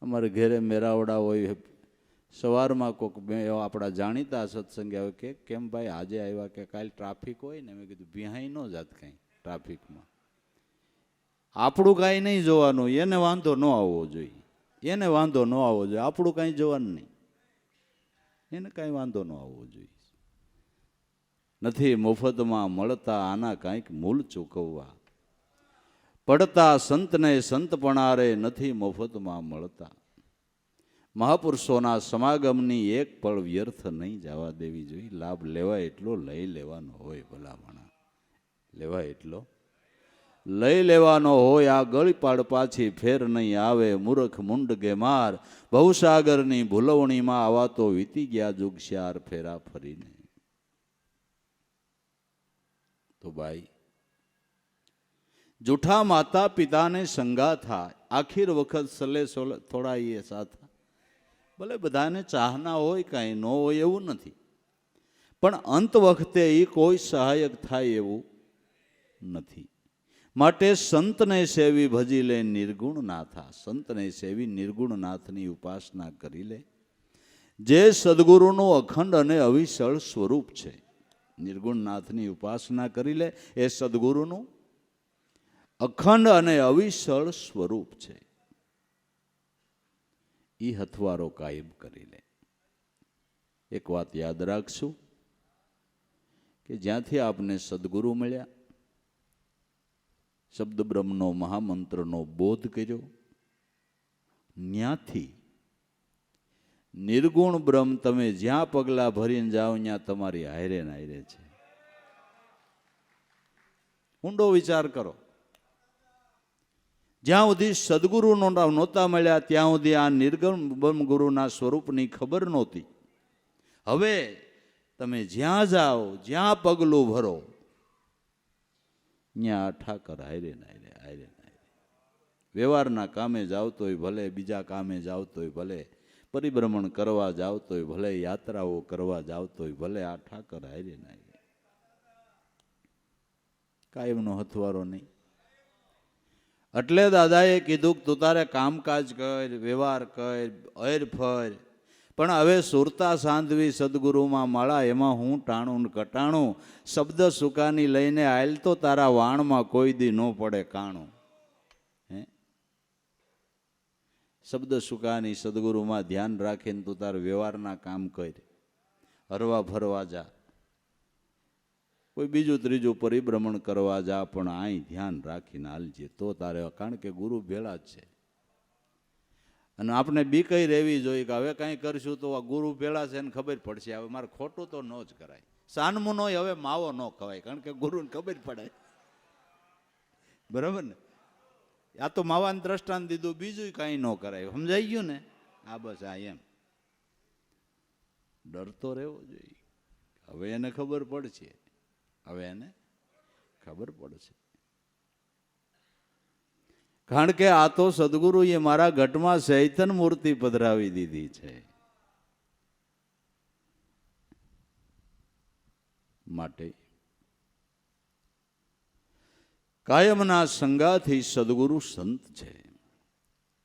અમારે ઘેરે મેરાવડા હોય, સવારમાં કોઈક આપણા જાણીતા સત્સંગી આવે કે કેમ ભાઈ આજે આવ્યા? કે કાલે ટ્રાફિક હોય ને. મેં કીધું બિહાઈ ન જાત કાંઈ ટ્રાફિકમાં. આપણું કાંઈ નહીં જોવાનું, એને વાંધો ન આવવો જોઈએ, એને વાંધો ન આવવો જોઈએ. આપણું કાંઈ જોવાનું નહીં, એને કાંઈ વાંધો ન આવવો જોઈએ. નથી મફતમાં મળતા આના કાંઈક મૂલ ચૂકવવા. પડતા સંતને સંતપણારે નથી મફતમાં મળતા. મહાપુરુષોના સમાગમની એક પળ વ્યર્થ નહીં જવા દેવી જોઈએ. લાભ લેવાય એટલો લઈ લેવાનો હોય ભલામણા, લેવાય એટલો લઈ લેવાનો હોય. આ ગળીપાડ પાછી ફેર નહીં આવે. મૂર્ખ મુંડગે માર, ભવસાગરની ભૂલવણીમાં આવા તો વીતી ગયા જુગ 4 ફેરા ફરીને. તો ભાઈ, જૂઠા માતા પિતાને સંગા થાય, આખીર વખત સલે થોડા એ સાથા. ભલે બધાને ચાહના હોય કાંઈ ન હોય એવું નથી, પણ અંત વખતે એ કોઈ સહાયક થાય એવું નથી. માટે સંતને સેવી ભજી લે નિર્ગુણ નાથા. સંતને સેવી નિર્ગુણ નાથની ઉપાસના કરી લે, જે સદગુરુનું અખંડ અને અવિચળ સ્વરૂપ છે. નિર્ગુણ નાથની ઉપાસના કરી લે, એ સદગુરુનું અખંડ અને અવિચળ સ્વરૂપ છે. એ હથવારો કાયમ કરી લે. એક વાત યાદ રાખશું કે જ્યાંથી આપને સદગુરુ મળ્યા, શબ્દ બ્રહ્મનો મહામંત્રનો બોધ કર્યો, ત્યાંથી નિર્ગુણ બ્રહ્મ તમે જ્યાં પગલા ભરીને જાઓ ત્યાં તમારી હારે ને હારે છે. ઊંડો વિચાર કરો. જ્યાં સુધી સદગુરુનો નહોતા મળ્યા ત્યાં સુધી આ નિર્ગુણ બ્રહ્મ ગુરુના સ્વરૂપની ખબર નહોતી. હવે તમે જ્યાં જાઓ, જ્યાં પગલું ભરો, ત્યાં ઠાકર હારે ને હારે, હારે ને હારે. વ્યવહારના કામે જાવ તોય ભલે, બીજા કામે જાવ તોય ભલે, પરિભ્રમણ કરવા જાવ તોય ભલે, યાત્રાઓ કરવા જાવ તોય ભલે, આ ઠાકર હારે ને હારે. કાયમનો હથવારો નહીં. એટલે દાદાએ કીધું કે તું તારે કામકાજ કર, વ્યવહાર કર, અર ફર, પણ હવે સુરતા સાંધવી સદગુરુમાં માળા, એમાં હું ટાણું ને કટાણું. શબ્દ સુકાની લઈને આયલ તો તારા વાણમાં કોઈ દી ન પડે કાણું. હે, શબ્દ સુકાની સદગુરુમાં ધ્યાન રાખીને તું તારા વ્યવહારના કામ કર, હરવા ફરવા જા, કોઈ બીજું ત્રીજું પરિભ્રમણ કરવા જા, પણ અહીં ધ્યાન રાખીને હાલજે તો તારે, કારણ કે ગુરુ ભેળા જ છે. અને આપણે બી કઈ રહેવી જોઈએ કે હવે કાંઈ કરશું તો આ ગુરુ ભેળા છે ને ખબર પડશે. હવે મારે ખોટું તો ન જ કરાય, સાનમું નો હવે માવો ન ખવાય, કારણ કે ગુરુને ખબર પડે. બરાબર ને? આ તો માવાને દ્રષ્ટાંત દીધું, બીજું કાંઈ ન કરાય. સમજાઈ ગયું ને? આ બસ આ એમ ડરતો રહેવો જોઈએ. હવે એને ખબર પડશે, હવે એને ખબર પડશે. કારણ કે આ તો સદગુરુએ મારા ઘટમાં ચૈતન મૂર્તિ પધરાવી દીધી છે. માટે કાયમના સંગાથી સદગુરુ સંત છે.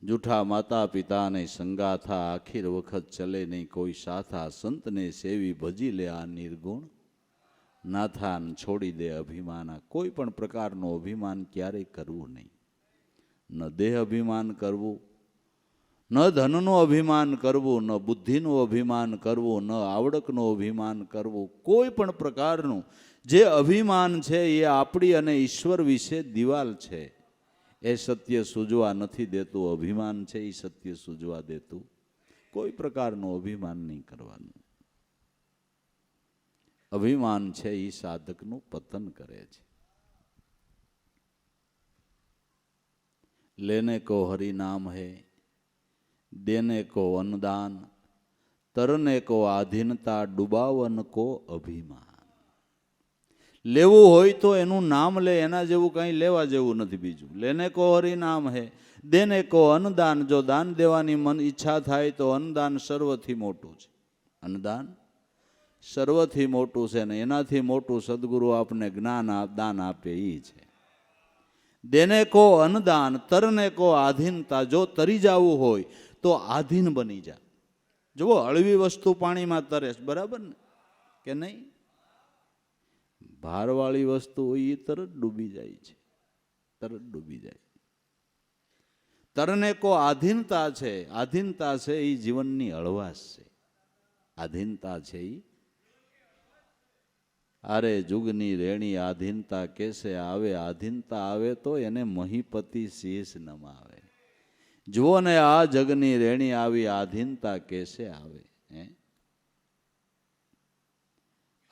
જૂઠા માતા પિતાને સંગાથા, આખીર વખત ચલે નહીં કોઈ સાથા. સંતને સેવી ભજી લે આ નિર્ગુણ નાથાન. છોડી દે અભિમાના. કોઈ પણ પ્રકારનું અભિમાન ક્યારેય કરવું નહીં. ન દેહ અભિમાન કરવું, ન ધનનું અભિમાન કરવું, ન બુદ્ધિનું અભિમાન કરવું, ન આવડકનું અભિમાન કરવું. કોઈ પણ પ્રકારનું જે અભિમાન છે એ આપણી અને ઈશ્વર વિશે દિવાલ છે. એ સત્ય સૂજવા નથી દેતું. અભિમાન છે એ સત્ય સૂજવા દેતું. કોઈ પ્રકારનું અભિમાન નહીં કરવાનું. અભિમાન છે એ સાધકનું પતન કરે છે. लेने को हरि नाम है, देने को अनुदान, तरने को आधीनता, डुबावन को अभिमान. लेवू होय तो एનું નામ લે, એના જેવું કંઈ લેવા જેવું નથી બીજું. લેને કો હરિ નામ હે, દેને કો અન્નદાન. જો દાન દેવાની મન ઈચ્છા થાય તો અન્નદાન સર્વથી મોટું છે. અન્નદાન સર્વથી મોટું છે ને એનાથી મોટું સદગુરુ આપને જ્ઞાન દાન આપે એ છે. દેને કો અન્નદાન, તરને કો આધીનતા. જો તરી જવું હોય તો આધીન બની જા. જુઓ, હળવી વસ્તુ પાણીમાં તરે, બરાબર ને કે નહીં? ભારવાળી વસ્તુ હોય એ તરત ડૂબી જાય છે, તરત ડૂબી જાય. તરને કો આધીનતા છે. આધીનતા છે એ જીવનની હળવાશ છે. આધીનતા છે એ અરે જુગની રેણી આધીનતા કેસે આવે. આધીનતા આવે તો એને મહીપતિ શીશ નમાવે. જુઓ ને આ જગની રેણી આવી આધીનતા કેસે આવે.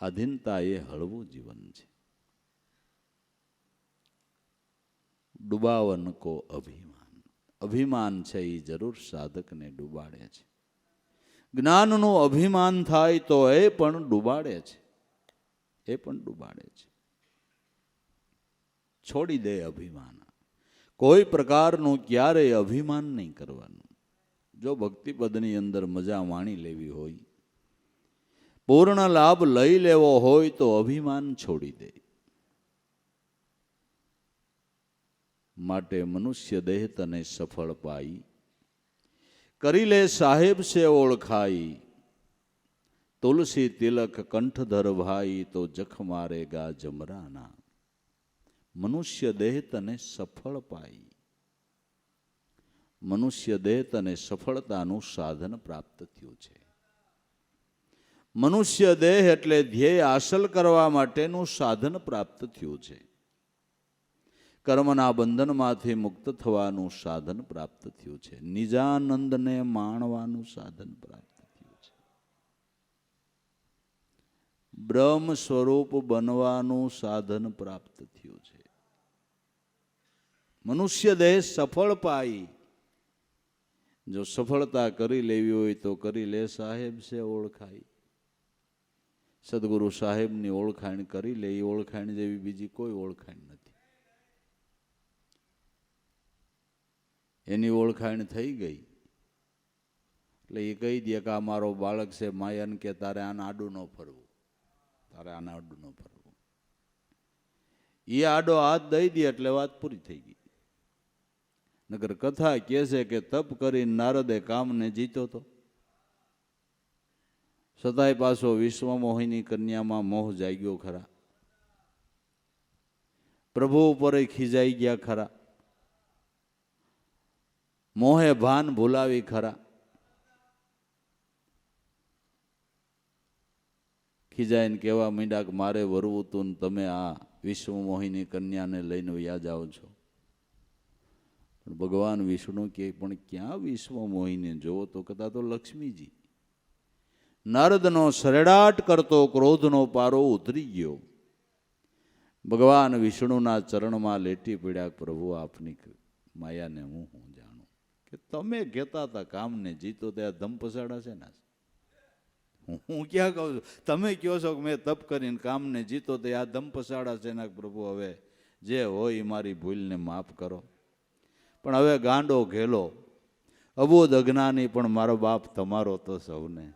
આધીનતા એ હળવું જીવન છે. ડુબાવન કો અભિમાન. અભિમાન છે એ જરૂર સાધકને ડૂબાડે છે. જ્ઞાનનું અભિમાન થાય તો એ પણ ડૂબાડે છે. એ પણ ડૂબાડે છે. છોડી દે અભિમાન. કોઈ પ્રકારનું ક્યારેય અભિમાન નહીં કરવાનું. જો ભક્તિપદની અંદર મજા માણી લેવી હોય, પૂર્ણ લાભ લઈ લેવો હોય તો અભિમાન છોડી દે. માટે મનુષ્ય દેહ તને સફળ પાઈ, કરી લે સાહેબ સે ઓળખાઈ. તુલસી તિલક કંઠધર ભાઈ, તો જખ મારેગા જમરાના. મનુષ્ય દેહ તને સફળ પાઈ. મનુષ્ય દેહ તને સફળતાનું સાધન પ્રાપ્ત થયું છે. મનુષ્ય દેહ એટલે ધ્યેય હાંસલ કરવા માટેનું સાધન પ્રાપ્ત થયું છે. કર્મના બંધનમાંથી મુક્ત થવાનું સાધન પ્રાપ્ત થયું છે. નિજાનંદને માણવાનું સાધન પ્રાપ્ત થયું છે. બ્રહ્મ સ્વરૂપ બનવાનું સાધન પ્રાપ્ત થયું છે. મનુષ્ય દેહ સફળ પાઈ. જો સફળતા કરી લેવી હોય તો કરી લે સાહેબ સે ઓળખાઈ. સદગુરુ સાહેબની ઓળખાણ કરી લે. એ ઓળખાણ જેવી બીજી કોઈ ઓળખાણ નથી. એની ઓળખાણ થઈ ગઈ એટલે એ કહી દે કે આ મારો બાળક છે માયન, કે તારે આને આડું ન ફરવું, તારે આને આડું ન ફરવું. એ આડો હાથ દઈ દે એટલે વાત પૂરી થઈ ગઈ. નગર કથા કહે છે કે તપ કરી નારદે કામને જીતો તો, છતાંય પાછો વિશ્વમોહિની કન્યામાં મોહ જાગ્યો ખરા. પ્રભુ ઉપર ખીજાઈ ગયા ખરા. મોહે ભાન ભૂલાવી ખરા. ખીજાઈને કહેવા માંડ્યા કે મારે વરવું તું ને તમે આ વિશ્વમોહિની કન્યાને લઈને વ્યા જાઓ છો. પણ ભગવાન વિષ્ણુ કે પણ ક્યાં વિશ્વમોહિને જોવો તો કદાચ તો લક્ષ્મીજી. નારદનો સરેડાટ કરતો ક્રોધનો પારો ઉતરી ગયો. ભગવાન વિષ્ણુના ચરણમાં લેટી પડ્યા, પ્રભુ આપની માયાને હું જાણું. કે તમે કહેતા હતા કામને જીતો ત્યાં ધમ પસાડા છે ને. હું ક્યાં કહું છું? તમે કહો છો કે મેં તપ કરીને કામને જીતો તો આ ધમ પસાડા છે ને. પ્રભુ હવે જે હોય મારી ભૂલને માફ કરો. પણ હવે ગાંડો ઘેલો અબોધ અજ્ઞાની પણ મારો બાપ તમારો તો સૌને.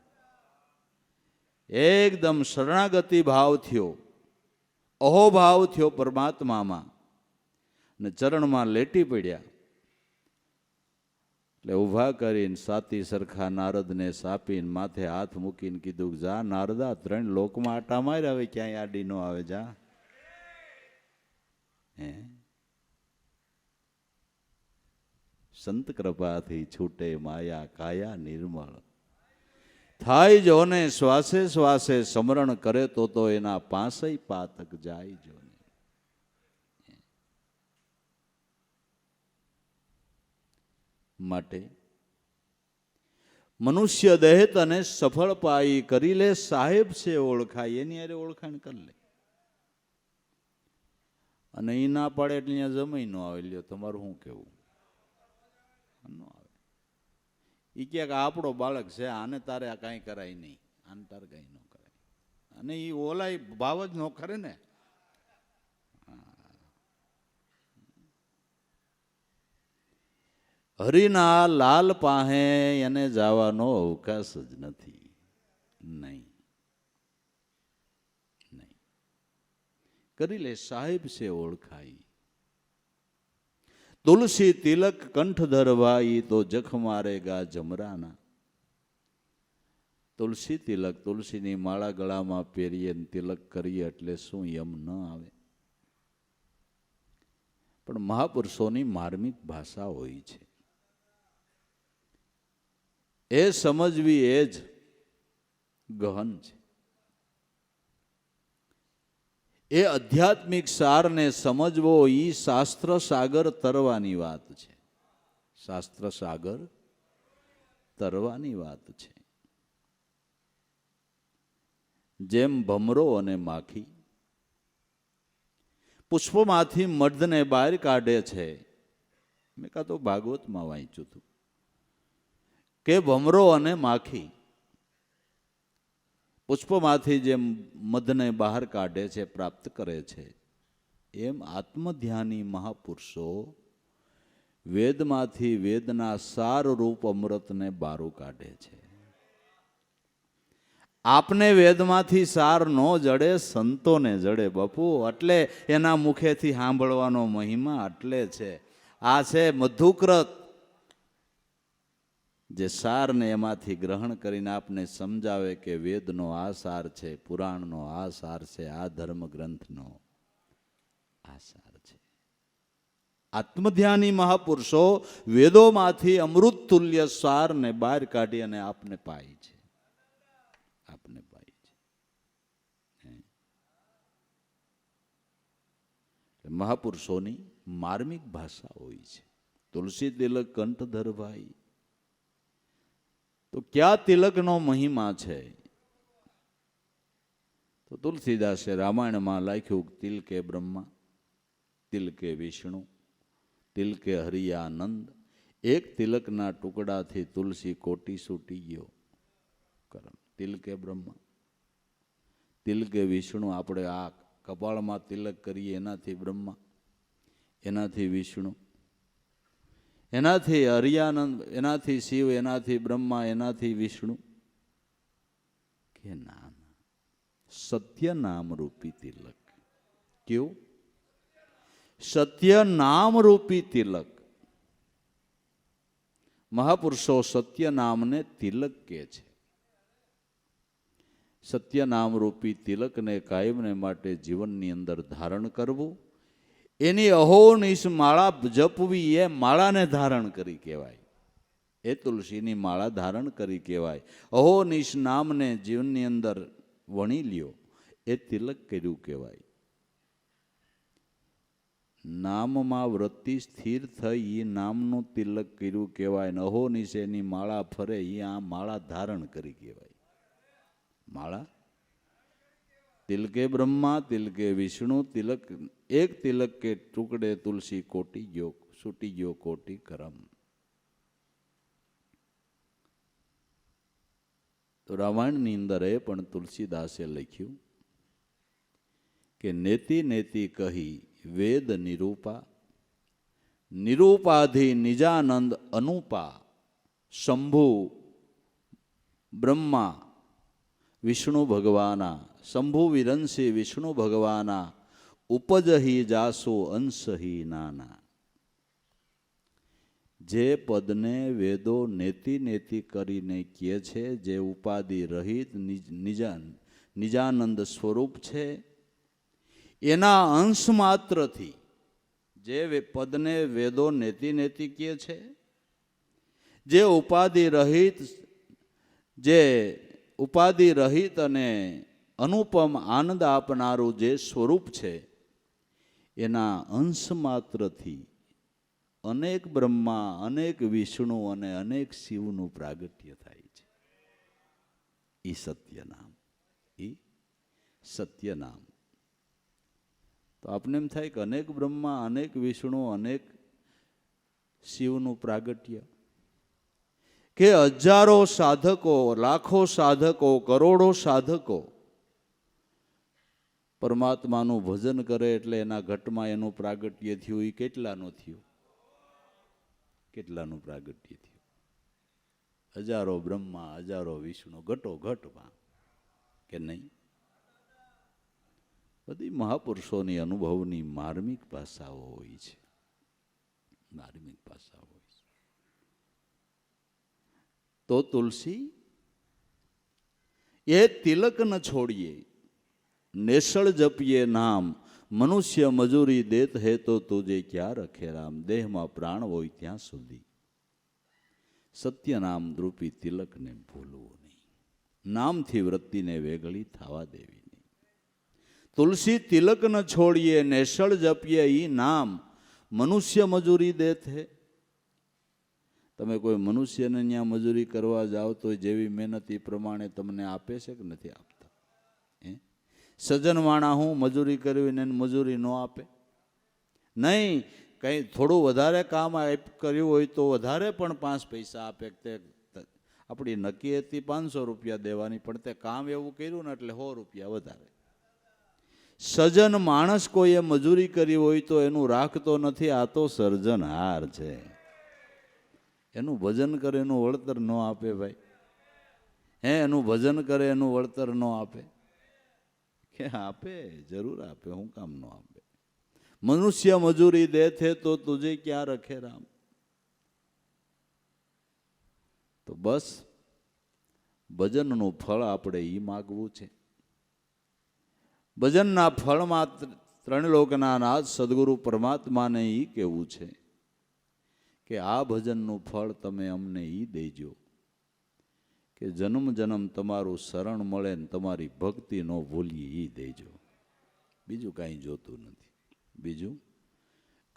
એકદમ શરણાગતિ ભાવ થયો, અહોભાવ થયો પરમાત્મામાં, ને ચરણમાં લેટી પડ્યા. એટલે ઊભા કરીને સાતી સરખા નારદને સાપીને માથે હાથ મૂકીને કીધું, જા નારદા, 3 લોકમાં આટા માર, હવે ક્યાંય આડી ન આવે, જા. સંત કૃપાથી છૂટે માયા કાયા નિર્મળ. થાય જોને શ્વાસે શ્વાસે સ્મરણ કરે તો એના પાંસય પાતક જાય જોને. માટે મનુષ્ય દેહ તને સફળ પાઈ, કરી લે સાહેબ છે ઓળખાય. એની અરે ઓળખાણ કરી લે. અને એ ના પાડે એટલે અહીંયા જમાઈ ન આવે. લ્યો તમારું શું કેવું? ન આવે. એ કે આપણો બાળક છે, આને તારે આ કાંઈ કરાય નહીં, આને તારે કાંઈ ન કરાય. અને એ ઓલાય ભાવ જ ન કરે ને. હરિના લાલ પાસે એને જવાનો અવકાશ જ નથી. નહીં નહીં. કરી લે સાહેબ છે ઓળખાઈ. તુલસી તિલક કંઠ ધરવાઈ, તો જખ મારેગા જમરાના. તુલસી તિલક, તુલસીની માળા ગળામાં પહેરીએ ને તિલક કરીએ એટલે શું યમ ન આવે? પણ મહાપુરુષોની માર્મિક ભાષા હોય છે, એ સમજવી એ જ ગહન છે. એ આધ્યાત્મિક સારને સમજવો એ શાસ્ત્ર સાગર તરવાની વાત છે. શાસ્ત્ર સાગર તરવાની વાત છે. જેમ ભમરો અને માખી પુષ્પમાંથી મધને બહાર કાઢે છે. મેં કાં તો ભાગવતમાં વાંચ્યું હતું કે ભમરો અને માખી પુષ્પમાંથી જેમ મધને બહાર કાઢે છે, પ્રાપ્ત કરે છે, એમ આત્મધ્યાની મહાપુરુષો વેદમાંથી વેદના સારરૂપ અમૃતને બારું કાઢે છે. આપને વેદમાંથી સાર નો જડે, સંતોને જડે બાપુ. એટલે એના મુખેથી સાંભળવાનો મહિમા એટલે છે. આ છે મધુકૃત, જે સારને એમાંથી ગ્રહણ કરીને આપને સમજાવે કે વેદનો આ સાર છે, પુરાણનો આ સાર છે, આ ધર્મ ગ્રંથનો આ સાર છે. આત્મધ્યાની મહાપુરુષો વેદોમાંથી અમૃત તુલ્ય સારને બહાર કાઢી અને આપને પાય છે. આપને પાય છે. મહાપુરુષોની માર્મિક ભાષા હોય છે. તુલસી તિલક કંઠધર ભાઈ, તો ક્યાં તિલકનો મહિમા છે? તો તુલસીદાસે રામાયણમાં લખ્યું, તિલકે બ્રહ્મા, તિલકે વિષ્ણુ, તિલકે હરિયાનંદ. એક તિલકના ટુકડાથી તુલસી કોટી છૂટી ગયો કરમ. તિલકે બ્રહ્મા, તિલકે વિષ્ણુ. આપણે આ કપાળમાં તિલક કરીએ એનાથી બ્રહ્મા, એનાથી વિષ્ણુ, એનાથી હરિયાનંદ, એનાથી શિવ, એનાથી બ્રહ્મા, એનાથી વિષ્ણુ. કે ના, સત્ય નામ રૂપી તિલક. કેવું? સત્ય નામ રૂપી તિલક. મહાપુરુષો સત્ય નામને તિલક કે છે. સત્ય નામ રૂપી તિલકને કાયમને માટે જીવનની અંદર ધારણ કરવું, એની અહોનિશ માળા જપવી, એ માળાને ધારણ કરી કહેવાય. એ તુલસીની માળા ધારણ કરી કહેવાય. અહોનિશ નામને જીવનની અંદર વણી લ્યો, એ તિલક કર્યું કહેવાય. નામમાં વૃત્તિ સ્થિર થઈ, એ નામનું તિલક કર્યું કહેવાય. અહોનિશ એની માળા ફરે, એ આ માળા ધારણ કરી કહેવાય. માળા તિલકે બ્રહ્મા, તિલકે વિષ્ણુ, તિલક. એક તિલક કે ટુકડે તુલસી કોટી ગયો, છૂટી ગયો કોટી કરમ. તો રામાયણની અંદર એ પણ તુલસીદાસે લખ્યું કે નેતિ નેતિ કહી વેદ નિરૂપા, નિરૂપાધિ નિજાનંદ અનુપા, શંભુ બ્રહ્મા વિષ્ણુ ભગવાના, શંભુ વિરંસી વિષ્ણુ ભગવાના, ઉપજહી જાસુ અંશહી નાના. જે પદને વેદો નેતિ નેતિ કરીને કહે છે, જે ઉપાધિ રહિત નિજાનંદ સ્વરૂપ છે, એના અંશ માત્રથી, જે પદને વેદો નેતિ નેતિ કહે છે, જે ઉપાધિ રહિત અને અનુપમ આનંદ આપનારું જે સ્વરૂપ છે, એના અંશ માત્રથી અનેક બ્રહ્મા, અનેક વિષ્ણુ અને અનેક શિવનું પ્રાગટ્ય થાય છે. ઈ સત્ય નામ, ઈ સત્ય નામ. તો આપને એમ થાય કે અનેક બ્રહ્મા, અનેક વિષ્ણુ, અનેક શિવનું પ્રાગટ્ય, કે હજારો સાધકો, લાખો સાધકો, કરોડો સાધકો પરમાત્માનું ભજન કરે એટલે એના ઘટમાં એનું પ્રાગટ્ય થયું. એ કેટલાનું થયું? કેટલાનું પ્રાગટ્ય થયું? હજારો બ્રહ્મા, હજારો વિષ્ણુ, ઘટો ઘટમાં, કે નહીં? બધી મહાપુરુષોની અનુભવની માર્મિક ભાષાઓ હોય છે. માર્મિક ભાષાઓ હોય છે. તો તુલસી એ તિલક ન છોડીએ, નેસળ જપીએ નામ, મનુષ્ય મજૂરી દેત હે તો તુજે ક્યાં રખે રામ. દેહમાં પ્રાણ હોય ત્યાં સુધી સત્ય નામ દ્રુપી તિલકને ભૂલવું નહીં. નામથી વૃત્તિને વેગળી થવા દેવી નહીં. તુલસી તિલક ન છોડીએ, નેસળ જપીએ ઈ નામ, મનુષ્ય મજૂરી દેત હે. તમે કોઈ મનુષ્યને ત્યાં મજૂરી કરવા જાઓ તો જેવી મહેનત એ પ્રમાણે તમને આપે છે કે નથી આપતા? સજ્જન માણા હું મજૂરી કરીને મજૂરી ન આપે? નહીં, કંઈ થોડું વધારે કામ કર્યું હોય તો વધારે પણ 5 પૈસા આપે. તે આપણી નક્કી હતી 500 રૂપિયા દેવાની, પણ તે કામ એવું કર્યું ને એટલે 100 રૂપિયા વધારે. સજન માણસ કોઈએ મજૂરી કરી હોય તો એનું રાખતો નથી, આ તો સર્જનહાર છે. એનું ભજન કરે એનું વળતર ન આપે ભાઈ, એનું ભજન કરે એનું વળતર ન આપે કે આપે, જરૂર આપે, હું કામ ન આપે. મનુષ્ય મજૂરી દે છે તો તુજે ક્યાં રખે રામ. તો બસ ભજનનું ફળ આપણે ઈ માગવું છે. ભજનના ફળમાં ત્રણ લોકના નાથ સદગુરુ પરમાત્માને ઈ કહેવું છે કે આ ભજનનું ફળ તમે અમને ઈ દેજો કે જન્મ જન્મ તમારું શરણ મળે ને તમારી ભક્તિ ન ભૂલીએ ઈ દેજો. બીજું કાંઈ જોતું નથી, બીજું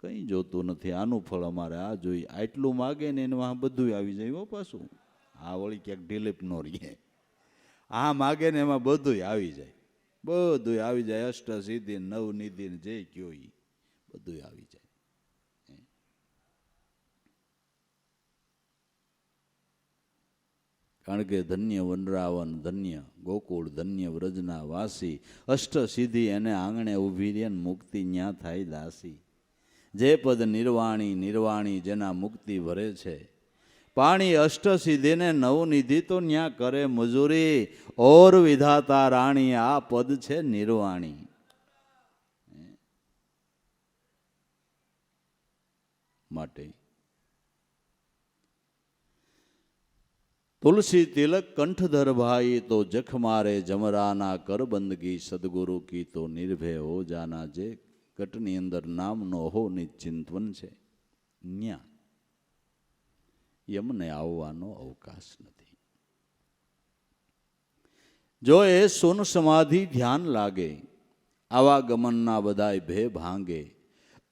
કંઈ જોતું નથી. આનું ફળ અમારે આ જોઈએ. આટલું માગે ને એમાં બધું આવી જાય. હો પાછું આ વળી ક્યાંક ઢીલીપ નો રહીએ. આ માગે ને એમાં બધું આવી જાય, બધું આવી જાય. અષ્ટ સિદ્ધિ નવ નિધિ જે કયો ઈ બધું આવી જાય. કારણ કે ધન્ય વનરાવન, ધન્ય ગોકુળ, ધન્ય વ્રજના વાસી, અષ્ટ સિદ્ધિ એને આંગણે ઊભી રહે ને મુક્તિ ન્યા થાય દાસી. જે પદ નિર્વાણી, નિર્વાણી જેના મુક્તિ ભરે છે. પાણી અષ્ટ સિદ્ધિને નવનિધિ તો ન્યા કરે મજૂરી. ઓર વિધાતા રાણી આ પદ છે નિર્વાણી. માટે તુલસી તિલક કંઠધર ભાઈ તો જખ મારે જમરાના કર બંદગી. સદગુરુ કી તો નિર્ભય હો જાના. જે ઘટની અંદર નામનો હો નિશ્ચિંતવન છે ન્યા યમને આવવાનો અવકાશ નથી. જો એ સોન સમાધિ ધ્યાન લાગે, આવાગમનના બધાય ભે ભાંગે.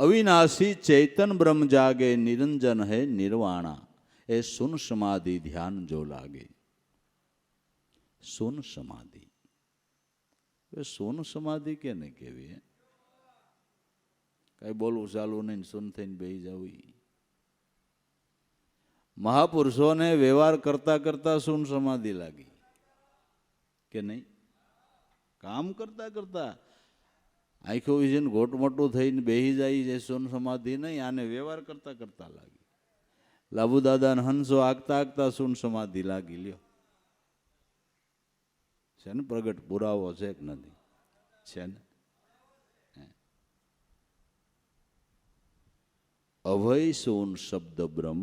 અવિનાશી ચૈતન બ્રહ્મ જાગે, નિરંજન હે નિર્વાણા. એ સુન સમાધિ ધ્યાન જો લાગે. સુન સમાધિ, સોન સમાધિ કેને કેવી? કઈ બોલવું ચાલુ નહીં, સુન થઈને બેસી જવું. મહાપુરુષોને વ્યવહાર કરતા કરતા સુન સમાધિ લાગી કે નહીં? કામ કરતા કરતા આંખો વિશે ઘોટ મોટું થઈને બેસી જાય છે સુન સમાધિ નહીં, આને વ્યવહાર કરતા કરતા લાગી. લાભુ દાદા હંસો આગતા આગતા સુન સમાધિ લાગી. લ્યો છે ને પ્રગટ પુરાવો છે કે નથી? છે ને. અભય સોન શબ્દ બ્રહ્મ,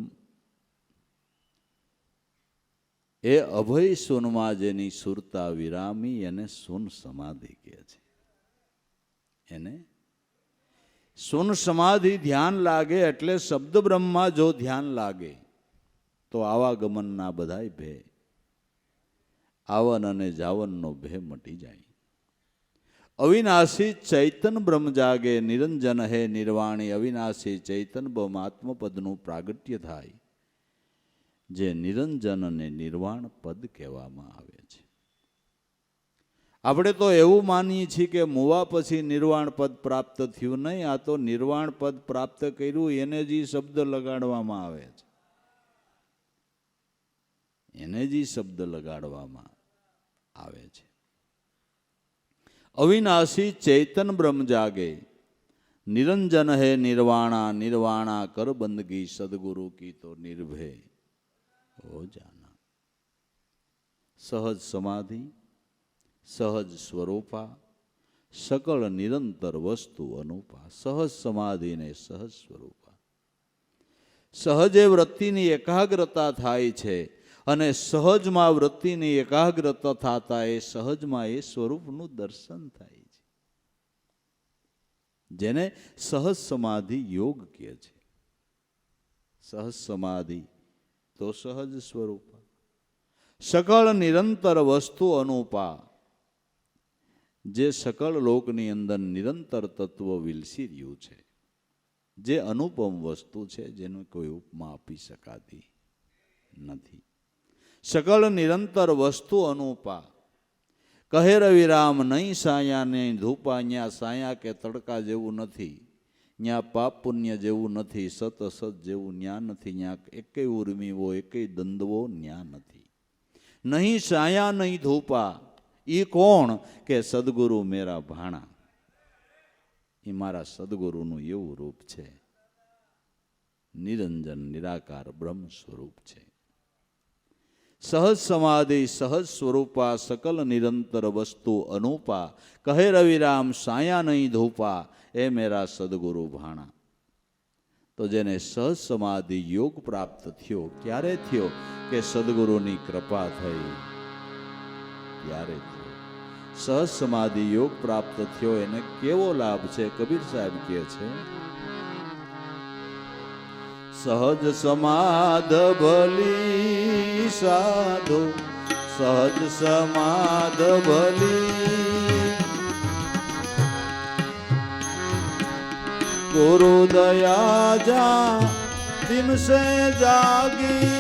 એ અભય સોનમાં જેની સુરતા વિરામી એને સુન સમાધિ કહે છે. એને સુન સમાધિ ધ્યાન લાગે એટલે શબ્દ બ્રહ્મમાં જો ધ્યાન લાગે તો આવાગમનના બધાય ભે, આવન અને જાવનનો ભે મટી જાય. અવિનાશી ચૈતન બ્રહ્મ જાગે, નિરંજન હે નિર્વાણી. અવિનાશી ચૈતન બ્રહ્મ આત્મપદનું પ્રાગટ્ય થાય, જે નિરંજન અને નિર્વાણ પદ કહેવામાં આવે છે. આપણે તો એવું માનીએ છીએ કે મુવા પછી નિર્વાણ પદ પ્રાપ્ત થયું. નહીં, આ તો નિર્વાણ પદ પ્રાપ્ત કર્યું એને જ શબ્દ લગાડવામાં આવે છે. એને જ શબ્દ લગાડવામાં આવે છે. અવિનાશી ચૈતન બ્રહ્મ જાગે, નિરંજન હે નિર્વાણા. નિર્વાણા કર બંદગી, સદગુરુ કી તો નિર્ભય હો જાના. સહજ સમાધિ, સહજ સ્વરૂપા, સકળ નિરંતર વસ્તુ અનુપા. સહજ સમાધિ ને સહજ સ્વરૂપા. સહજે વૃત્તિની એકાગ્રતા થાય છે અને સહજમાં વૃત્તિની એકાગ્રતા થતા એ સહજમાં એ સ્વરૂપનું દર્શન થાય છે, જેને સહજ સમાધિ યોગ કહે છે. સહજ સમાધિ તો સહજ સ્વરૂપ. સકળ નિરંતર વસ્તુ અનુપા, જે સકળ લોકની અંદર નિરંતર તત્વ વિલસી રહ્યું છે, જે અનુપમ વસ્તુ છે, જેનું કોઈ ઉપમા આપી શકાતી નથી. સકળ નિરંતર વસ્તુ અનુપા. કહે રવિરામ નહીં સાયા નહીં ધૂપા. ન્યા સાયા કે તડકા જેવું નથી, ન્યા પાપ પુણ્ય જેવું નથી, સત અસત જેવું ન્યા નથી. ન્યા એકેય ઉર્મીવો એકેય દંડવો ન્યા નથી. નહીં સાયા નહીં ધૂપા. એ કોણ? કે સદગુરુ મેરા ભાણા. એ મારા સદગુરુનું એવું રૂપ છે. નિરંજન નિરાકાર બ્રહ્મ સ્વરૂપ છે. સહજ સમાધિ સહજ સ્વરૂપા સકલ નિરંતર વસ્તુ અનુપા કહે રવિરામ સાયા નહીં ધૂપા એ મેરા સદગુરુ ભાણા. તો જેને સહજ સમાધિ યોગ પ્રાપ્ત થયો ક્યારે થયો કે સદગુરુની કૃપા થઈ ત્યારે થયો. સહજ સમાધિ યોગ પ્રાપ્ત થયો એને કેવો લાભ છે? કબીર સાહેબ કહે છે સહજ સમાધ ભલી સાધુ સહજ સમાધ ભલી ગુરુ દયા જા દિન સે જાગી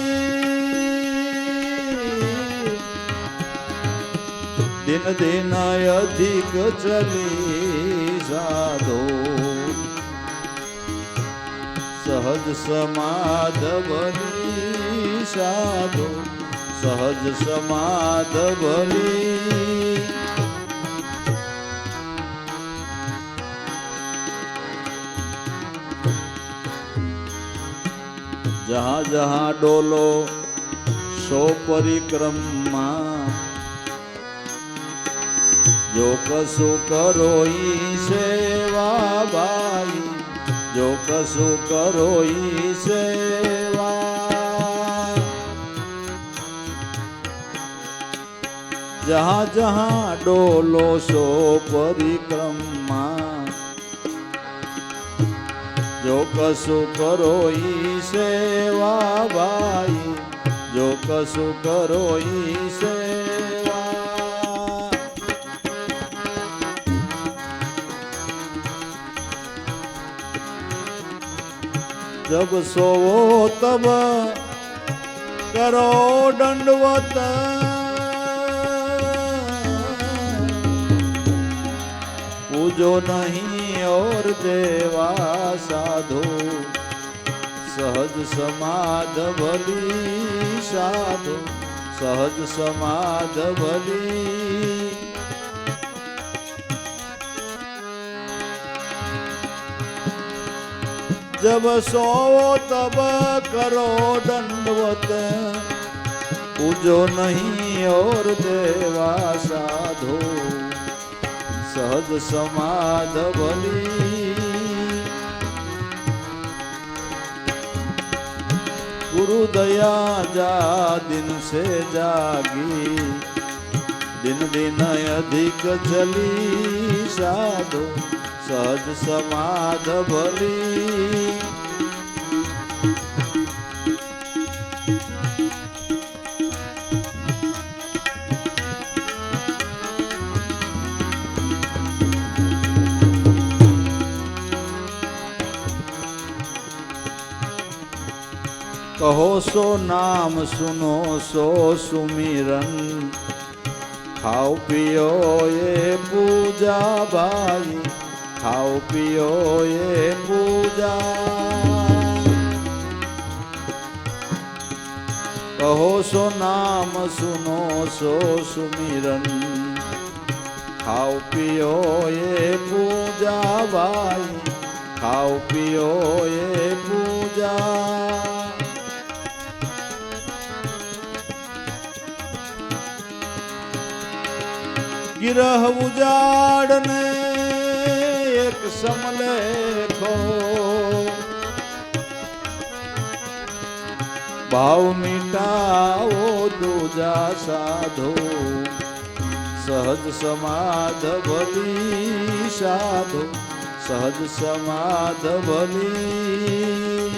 દિન દિન અધિક ચલી સાધો સહજ સમાધ ભલી સાધુ સહજ સમાધ ભલી जहाँ जहाँ डोलो सो परिक्रमा जो कसु करो ई सेवा भाई जो कसु करो ई सेवा जहाँ जहाँ डोलो सो परिक्रमा जो कसु करो ई सेवा भाई जो कसु करो ई सेवा जब सोवो तब करो दंडवत पूजो नहीं और देवा साधो सहज समाध भली साधो सहज समाध भली जब सोवो तब करो दंडवत पूजो नहीं और देवा साधो सहज समाध भली गुरु दया जा दिन से जागी दिन दिन अधिक चली साधो सहज समाध भली कहो सो नाम सुनो सो सुमिरन खाओ पियो ये पूजा भाई खाओ पियो ये पूजा कहो सो नाम सुनो सो सुमिरन खाओ पियो ये पूजा भाई खाओ पियो ये पूजा गिरह उजाड़ने एक समलेखो भाव मिटाओ दूजा साधो सहज समाध भली साधो सहज समाध भली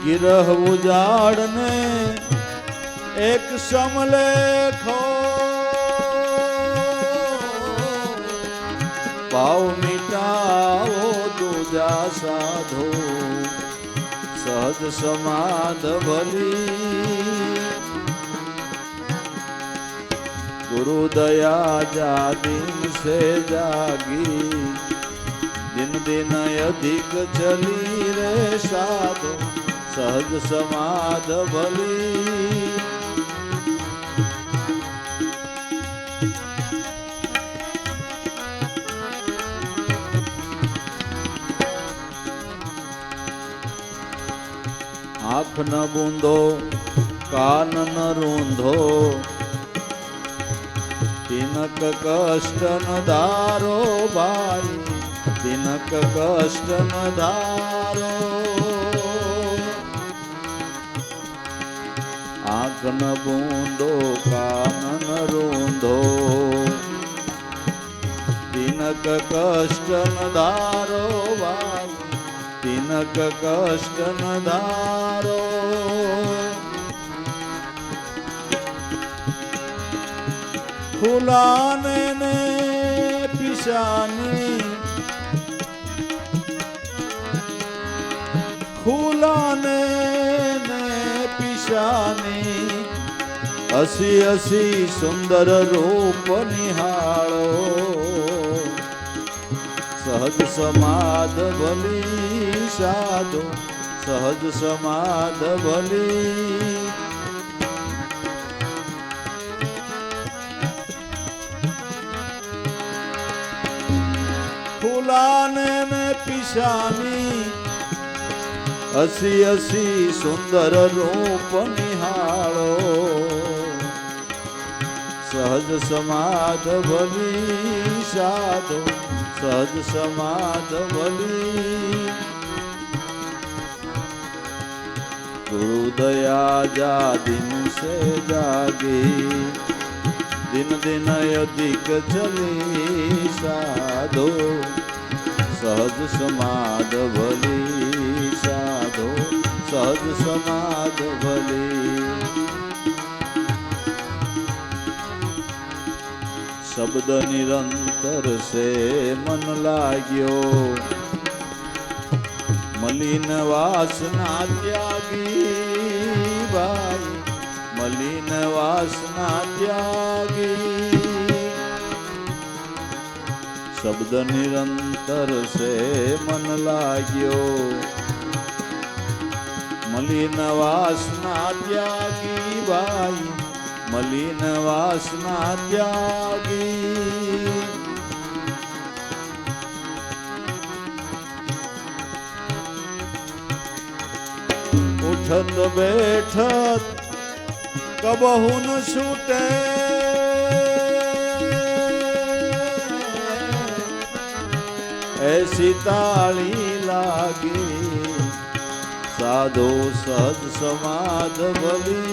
गिरह उजाड़ने एक समलेखो भाव मिटाओ दूजा साधो सहज समाध भली गुरु दया जा दिन से जागी, दिन दिन अधिक चली रे साधो सहज समाध भली। आँख न बूंदो कान न रूंधो, तिनक कष्ट न धारो भाई, तिनक कष्ट न धारो। आँख न बूंदो कान न रूंधो, तिनक कष्ट न धारो भाई, तिनक कष्ट न धारो। फुलाने ने पिशानी, फुलाने ने पिशानी, असी असी सुंदर रूप निहाळो, सहज समाध भली साधो सहज समाध भली। फुलाने में पिशानी, असी असी सुंदर रूप निहाळो, सहज समाध भली साधो सहज समाध भली। गुरु दया जा दिन से जागी, दिन दिन अधिक चली साधो सहज समाध भली साधो सहज समाध भली। शब्द निरंतर से मन लाग्यो, मलिन वासना त्यागी भाई, मलिन वासना त्यागी। शब्द निरंतर से मन लाग्यो, मलिन वासना त्यागी भाई, मलिन वासना त्यागी। उठत बैठत कबहू न छूटे, ऐसी ताली लागी, साधो सहज समाध भली।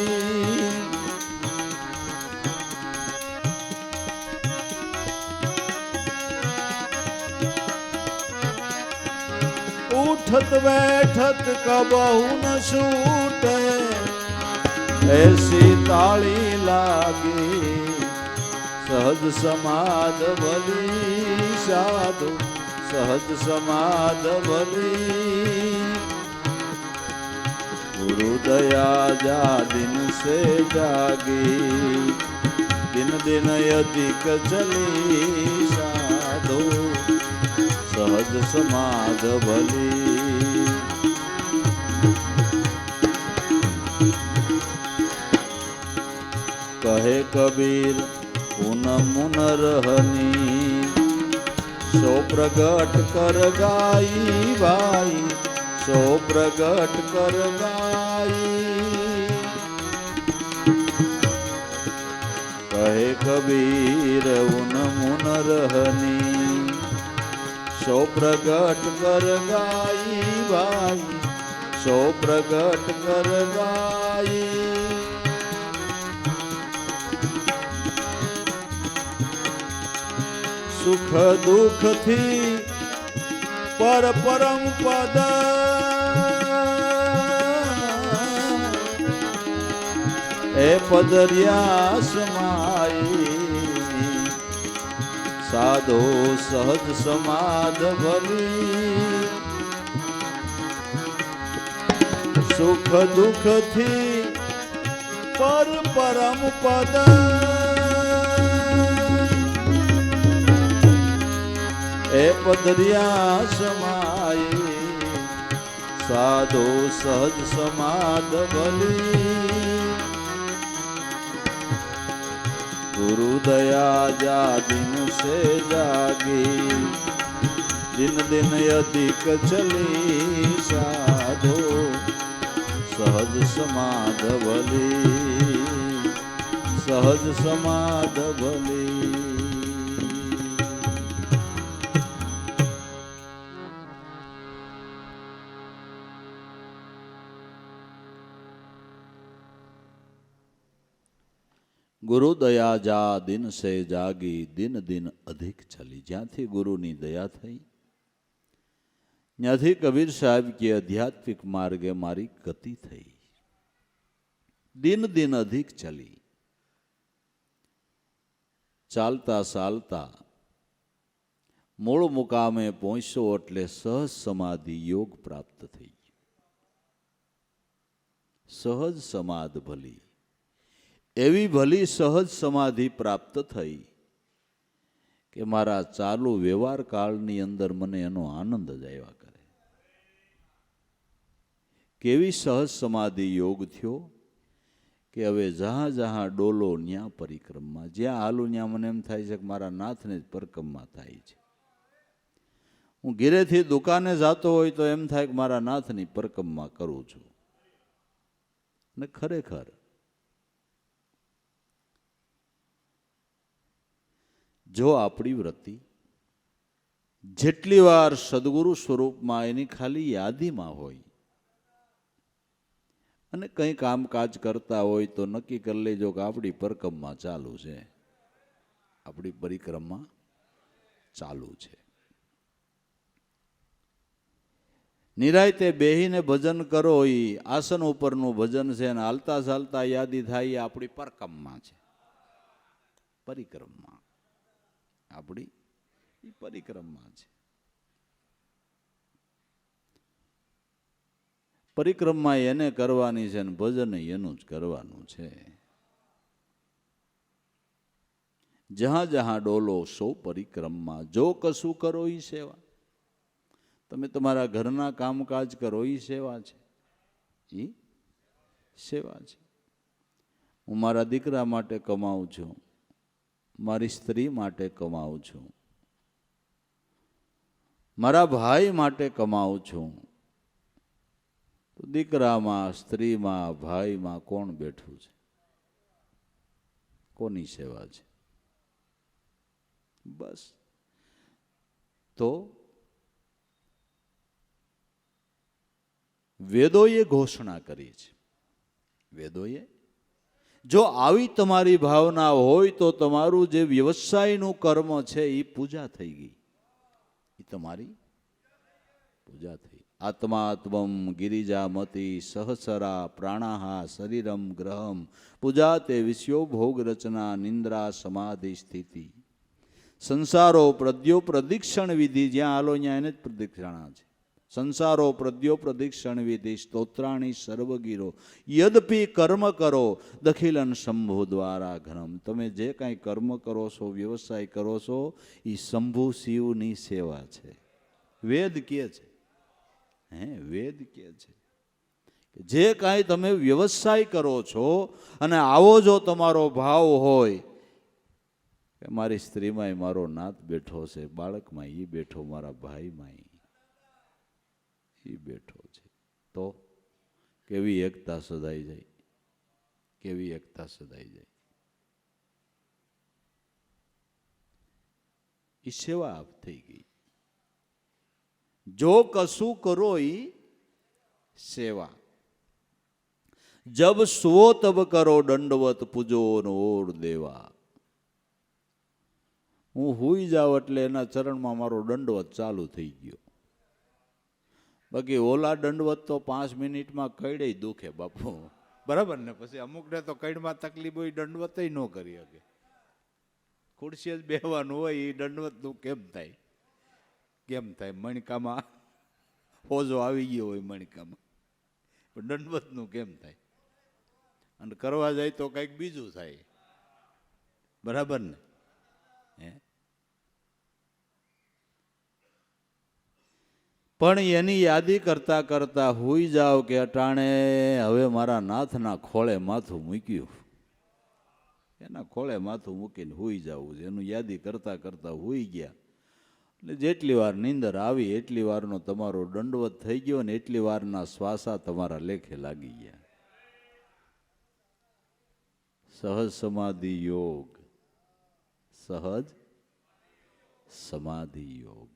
उठत बैठत कबहू न छूटे, ऐसी ताली लागी, सहज समाध भली साधो सहज समाध भली। गुरु दया जा दिन से जागी, दिन दिन अधिक चली साधो सहज समाध भली। कहे कबीर पुन मुन रहनी, सो प्रगट कर गाई भाई, सो प्रगट कर गाई। कहे कबीर उन मुन रहनी, सो प्रगट कर गाई भाई, सो प्रगट कर गाई। सुख दुख थी पर परम पद, ए पदरिया समाई, साधो सहज समाध भली। सुख दुख थी पर परम पद, એ પદરિયા સમાયે સાધો સહજ સમાધ ભલી ગુરુ દયા જા દિન સે જાગી દિન દિન અધિક ચલી સાધો સહજ સમાધ ભલી સહજ સમાધ ભલી. ગુરુ દયા જા દિન સે જાગી દિન દિન અધિક ચલી. જ્યાંથી ગુરુની દયા થઈ ત્યાંથી કબીર સાહેબ કે આધ્યાત્મિક માર્ગે મારી ગતિ થઈ. દિન દિન અધિક ચલી. ચાલતા ચાલતા મૂળ મુકામે પહોંચ્યો એટલે સહજ સમાધિ યોગ પ્રાપ્ત થઈ. સહજ સમાધ ભલી એવી ભલી સહજ સમાધિ પ્રાપ્ત થઈ કે મારા ચાલુ વ્યવહાર કાળની અંદર મને એનો આનંદ જ આવ્યા કરે. કેવી સહજ સમાધિ યોગ થયો કે હવે જહાં જહાં ડોલો ન્યા પરિક્રમા, જ્યાં હાલું ત્યાં મને એમ થાય છે કે મારા નાથને જ પરિક્રમા થાય છે. હું ઘેરેથી દુકાને જતો હોય તો એમ થાય કે મારા નાથની પરિક્રમા કરું છું. અને ખરેખર જો આપણી વૃત્તિ જેટલી વાર સદગુરુ સ્વરૂપમાં એની ખાલી યાદીમાં હોય અને કંઈ કામકાજ કરતા હોય તો નક્કી કરી લેજો કે આપણી પરિક્રમા ચાલુ છે, આપણી પરિક્રમા ચાલુ છે. નિરાયતે બેહીને ભજન કરો એ આસન ઉપરનું ભજન છે અને હાલતા ચાલતા યાદી થાય એ આપણી પરિક્રમા છે. પરિક્રમા આપણી પરિક્રમા છે. પરિક્રમા એને કરવાની છે અને ભજન એનું જ કરવાનું છે. જહાં જહાં ડોલો સો પરિક્રમા, જો કશું કરો એ સેવા. તમે તમારા ઘરના કામકાજ કરો એ સેવા છે, એ સેવા છે. હું મારા દીકરા માટે કમાઉં છું, મારી સ્ત્રી માટે કમાઉં છું, મારા ભાઈ માટે કમાઉં છું. તો દીકરામાં, સ્ત્રીમાં, ભાઈમાં કોણ બેઠું છે? કોની સેવા છે? બસ. તો વેદોએ ઘોષણા કરી છે. વેદોએ જો આવી તમારી ભાવના હોય તો તમારું જે વ્યવસાયનું કર્મ છે એ પૂજા થઈ ગઈ, એ તમારી પૂજા થઈ. આત્માત્મમ ગિરિજામતી સહસરા પ્રાણાહા શરીરમ ગ્રહમ પૂજા તે વિષયો ભોગ રચના નિંદ્રા સમાધિ સ્થિતિ સંસારો પ્રદ્યો પ્રદિક્ષણ વિધિ. જ્યાં હાલો ત્યાં એને જ પ્રદિક્ષણા છે. સંસારો પ્રદ્યો પ્રદિક્ષણ વિધિ સ્તોત્રાણી સર્વગીરો યદપી કર્મ કરો દખિલન શંભુ દ્વારા ઘનમ. તમે જે કાંઈ કર્મ કરો છો, વ્યવસાય કરો છો, એ શંભુ શિવની સેવા છે. વેદ કહે છે, વેદ કહે છે જે કાંઈ તમે વ્યવસાય કરો છો અને આવો જો તમારો ભાવ હોય કે મારી સ્ત્રીમાં મારો નાથ બેઠો છે, બાળકમાં એ બેઠો, મારા ભાઈમાં એ બેઠો છે, તો કેવી એકતા સદાઈ જાય, કેવી એકતા સદાઈ જાય. એ સેવા આપ થઈ ગઈ. જો કશું કરો એ સેવા. જબ સુવો તબ કરો દંડવત પૂજો ઓર દેવા. હું હુઈ જાઉં એટલે એના ચરણમાં મારો દંડવત ચાલુ થઈ ગયો. બાકી ઓલા દંડવત તો 5 મિનિટમાં કઈડે દુખે બાપુ, બરાબર ને? પછી અમુકને તો કઈડમાં તકલીફ હોય, દંડવત ન કરી શકે. ખુરશી જ બેહવાનું હોય, એ દંડવતનું કેમ થાય? કેમ થાય? મણકામાં હોજો આવી ગયો હોય મણકામાં, પણ દંડવતનું કેમ થાય? અને કરવા જાય તો કંઈક બીજું થાય, બરાબર ને? પણ એની યાદી કરતા કરતા હુઈ જાવ કે અટાણે હવે મારા નાથના ખોળે માથું મૂક્યું, એના ખોળે માથું મૂકીને હુઈ જવું છે. એનું યાદી કરતા કરતા હુઈ ગયા એટલે જેટલી વાર નીંદર આવી એટલી વારનો તમારો દંડવત થઈ ગયો ને એટલી વારના શ્વાસા તમારા લેખે લાગી ગયા. સહજ સમાધિ યોગ, સહજ સમાધિ યોગ,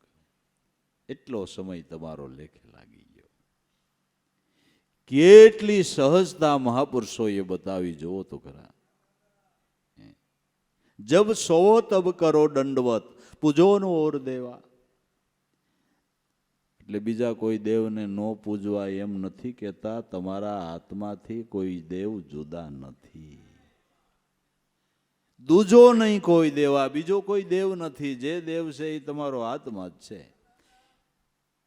એટલો સમય તમારો લેખે લાગી ગયો. કેટલી સહજતા મહાપુરુષોએ બતાવી, જોવો તો ખરા. જબ સોવો તબ કરો દંડવત, પૂજો નો ઓર દેવા. એટલે બીજા કોઈ દેવને ન પૂજવા એમ નથી કહેતા, તમારા આત્માથી કોઈ દેવ જુદા નથી. દૂજો નહીં કોઈ દેવા, બીજો કોઈ દેવ નથી. જે દેવ છે એ તમારો આત્મા જ છે.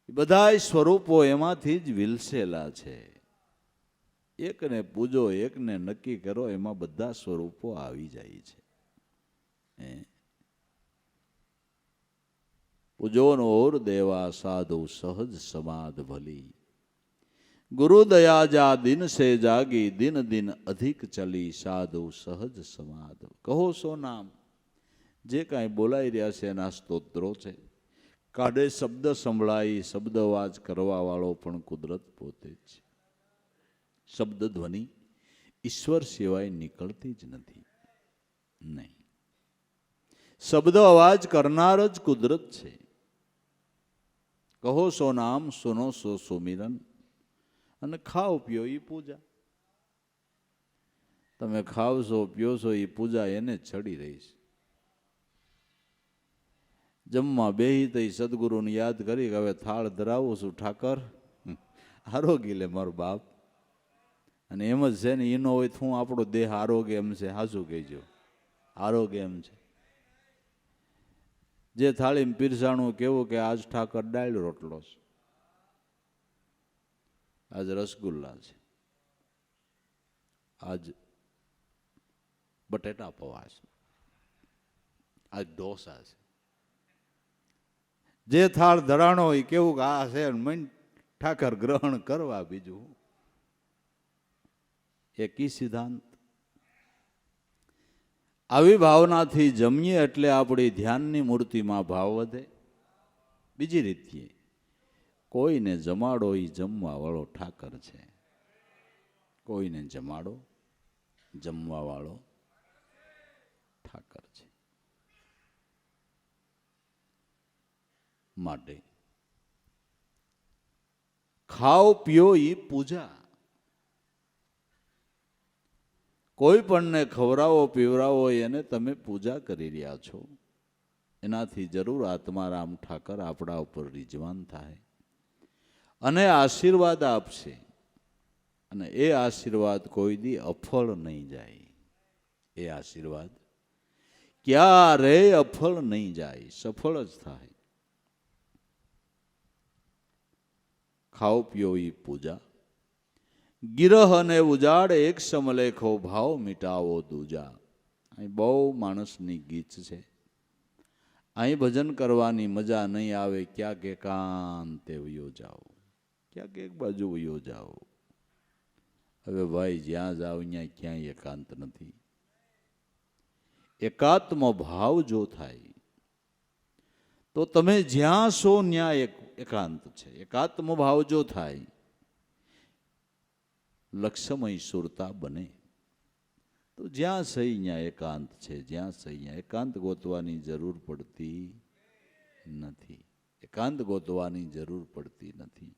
બધા સ્વરૂપો એમાંથી જ વિલસેલા છે. એકને પૂજો, એકને નક્કી કરો, એમાં બધા સ્વરૂપો આવી જાય છે. પૂજો નો ઓર દેવા, સાધુ સહજ સમાધ ભલી. ગુરુ દયા જા દિન સે જાગી, દિન દિન અધિક ચલી, સાધુ સહજ સમાધ. કહો સો નામ. જે કાંઈ બોલાઈ રહ્યા છે એના સ્તોત્રો છે. કાઢે શબ્દ સંભળાઈ, શબ્દ અવાજ કરવા વાળો પણ કુદરત પોતે જ છે. શબ્દ ધ્વનિ ઈશ્વર સિવાય નીકળતી જ નથી. નહીં, શબ્દ અવાજ કરનાર જ કુદરત છે. કહો સો નામ, સુનો સો સુમિરન, અને ખાઓ પીઓ એ પૂજા. તમે ખાવશો પીઓ છો એ પૂજા એને જ ચડી રહી છે. જમવા બેહી તો સદગુરુને યાદ કરી કે હવે થાળ ધરાવું છું ઠાકર, આરોગી લે મારો બાપ. અને એમ જ છે ને, એનો હોય તો હું આપણો દેહ આરોગ્ય એમ છે. હાજુ કહેજો, આરોગ્ય એમ છે. જે થાળીમાં પીરસાણું કેવું કે આજ ઠાકર દાળ રોટલો છે, આજ રસગુલ્લા છે, આજ બટેટા પૌવા છે, આજ ઢોસા છે. જે થાળ ધરાણો હોય કેવું કે આ છે, મન ઠાકર ગ્રહણ કરવા. બીજું એકી સિદ્ધાંત. આવી ભાવનાથી જમીએ એટલે આપણી ધ્યાનની મૂર્તિમાં ભાવ વધે. બીજી રીતે કોઈને જમાડો એ જમવા વાળો ઠાકર છે. કોઈને જમાડો, જમવા વાળો ઠાકર છે. માટે ખાઓ પીઓ એ પૂજા. કોઈ પણને ખવડાવો પીવડાવો એને તમે પૂજા કરી રહ્યા છો. એનાથી જરૂર આત્મારામ ઠાકર આપણા ઉપર રીઝવાન થાય અને આશીર્વાદ આપશે. અને એ આશીર્વાદ કોઈ દી અફળ નહીં જાય. એ આશીર્વાદ ક્યારેય અફળ નહીં જાય, સફળ જ થાય. ખાઓ પીઓ એ પૂજા. ગિરહ અને ઉજાડ એક સમલેખો, ભાવ મિટાવો દૂજા. અહીં બહુ માણસની ગીચ છે. અહીં ભજન કરવાની મજા નહીં આવે. ક્યાંક એકાંતે વયો જાઓ, ક્યાંક એક બાજુ વયો જાઓ. હવે ભાઈ જ્યાં જાઓ ત્યાં ક્યાંય એકાંત નથી. એકાત્મ ભાવ જો થાય તો તમે જ્યાં છો ત્યાં એકાંત છે. એકાત્મ ભાવ જો થાય, લક્ષ્યમય સુરતા બને. તો જ્યાં સહી ત્યાં એકાંત છે, જ્યાં સહી ત્યાં એકાંત ગોતવાની જરૂર પડતી નથી. એકાંત ગોતવાની જરૂર પડતી નથી.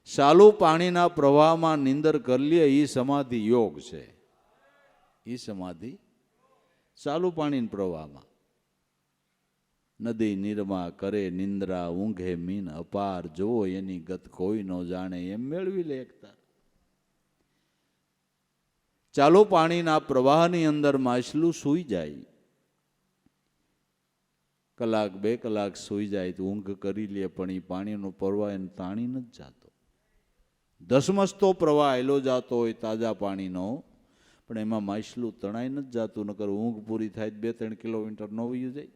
ચાલુ પાણીના પ્રવાહમાં નિંદર કરી લે એ સમાધિ યોગ છે. એ સમાધિ ચાલુ પાણીના પ્રવાહમાં. નદી નીરમાં કરે નિંદ્રા, ઊંઘે મીન અપાર, જો એની ગત કોઈ ન જાણે એમ મેળવી લે એકતા. ચાલુ પાણીના પ્રવાહની અંદર માછલું સૂઈ જાય, કલાક બે કલાક સૂઈ જાય તો ઊંઘ કરી લે, પણ એ પાણીનો પ્રવાહ એને તાણી નથી જાતો. ધસમસતો પ્રવાહ એલો જાતો હોય તાજા પાણીનો, પણ એમાં માછલું તણાઈ નથી જાતું. નકર ઊંઘ પૂરી થાય 2-3 કિલોમીટર ન વયું જાય.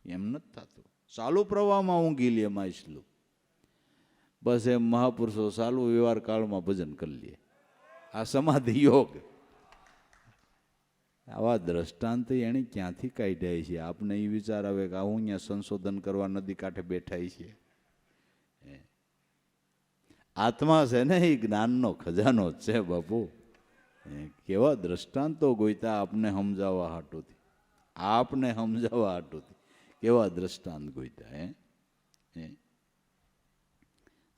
એમ નથી થતું. ચાલુ પ્રવાહમાં ઊંઘી લે માછલું. બસ એમ મહાપુરુષો ચાલુ વ્યવહાર કાળમાં ભજન કરી લે. આ સમાધિ યોગ. આવા દ્રષ્ટાંત એને ક્યાંથી કાઢ્યા છે? આપને એ વિચાર આવે કે હું અહીંયા સંશોધન કરવા નદી કાંઠે બેઠા છે. આત્મા છે ને એ જ્ઞાનનો ખજાનો જ છે બાપુ. કેવા દ્રષ્ટાંતો ગોઈતા આપને સમજાવવા હાટુથી, આપને સમજાવવા હાટુથી કેવા દ્રષ્ટાંત ગોઈતા.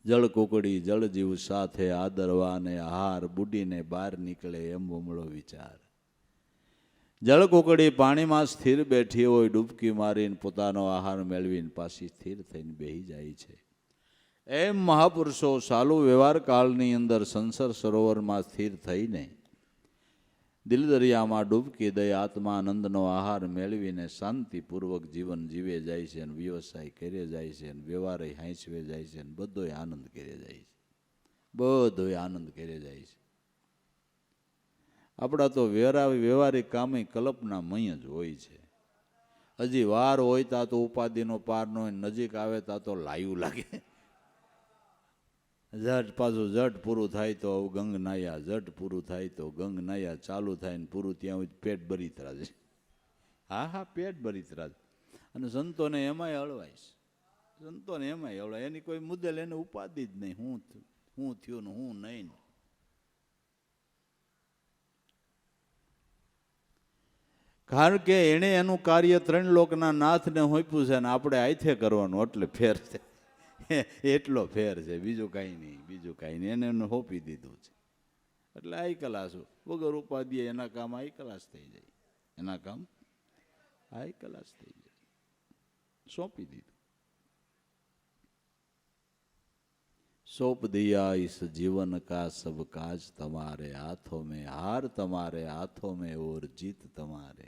જળ કોકડી જળ જીવ સાથે આદરવા ને આહાર બુડીને બહાર નીકળે એમ બમળો વિચાર. જળ કોકડી પાણીમાં સ્થિર બેઠી હોય, ડૂબકી મારીને પોતાનો આહાર મેળવીને પાછી સ્થિર થઈને બેહી જાય છે. એમ મહાપુરુષો ચાલુ વ્યવહાર કાળની અંદર સંસાર સરોવરમાં સ્થિર થઈને દિલદરિયામાં ડૂબકી દઈ આત્મા આનંદનો આહાર મેળવીને શાંતિપૂર્વક જીવન જીવે જાય છે, અને વ્યવસાય કરે જાય છે, અને વ્યવહારે હાંચવે જાય છે, અને બધોય આનંદ કરે જાય છે. બધોય આનંદ કરે જાય છે. આપણા તો વ્યવહારિક કામે કલ્પનામય જ હોય છે. હજી વાર હોય તા તો ઉપાધિનો પાર ન હોય, નજીક આવે તા તો લાયું લાગે. જટ પાછું જટ પૂરું થાય તો ગંગ નાયા, જટ પૂરું થાય તો ગંગ નાયા, ચાલુ થાય ને પૂરું ત્યાં હોય પેટ બરીતરા છે. હા હા, પેટ બરીતરા છે. અને સંતોને એમાંય હળવાય છે. સંતોને એમાંય હળવાય. એની કોઈ મુદ્દલ એને ઉપાધિ જ નહીં. હું થયું ને હું નહીં. કારણ કે એણે એનું કાર્ય ત્રણ લોકના નાથને હોપ્યું છે, ને આપણે આથે કરવાનું. એટલે ફેર છે, એટલો ફેર છે, બીજું કાંઈ નહીં. બીજું કાંઈ નહીં. એને હોપી દીધું છે. એટલે આઈ કલાસ વગર ઉપાધિએ એના કામ આઈ કલાસ થઈ જાય. એના કામ આઈ કલાસ થઈ જાય. સોંપી દીધું. सौंप दिया इस जीवन का सब काज तुम्हारे हाथों में, हार तुम्हारे हाथों में और जीत तुम्हारे.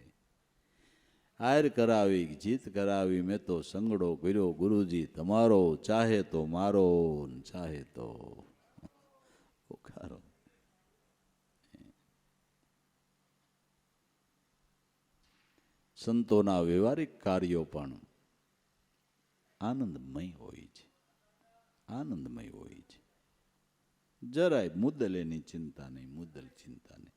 हार करावी जीत करावी मैं तो संगड़ो કર્યો गुरुजी તમારો, चाहे तो मारो चाहे तो ઉખારો. સંતોના વ્યવહારિક કાર્યો પણ આનંદમય હોય છે. આનંદમય હોય છે. જરાય મુદ્દલ એની ચિંતા નહીં. મુદ્દલ ચિંતા નહીં.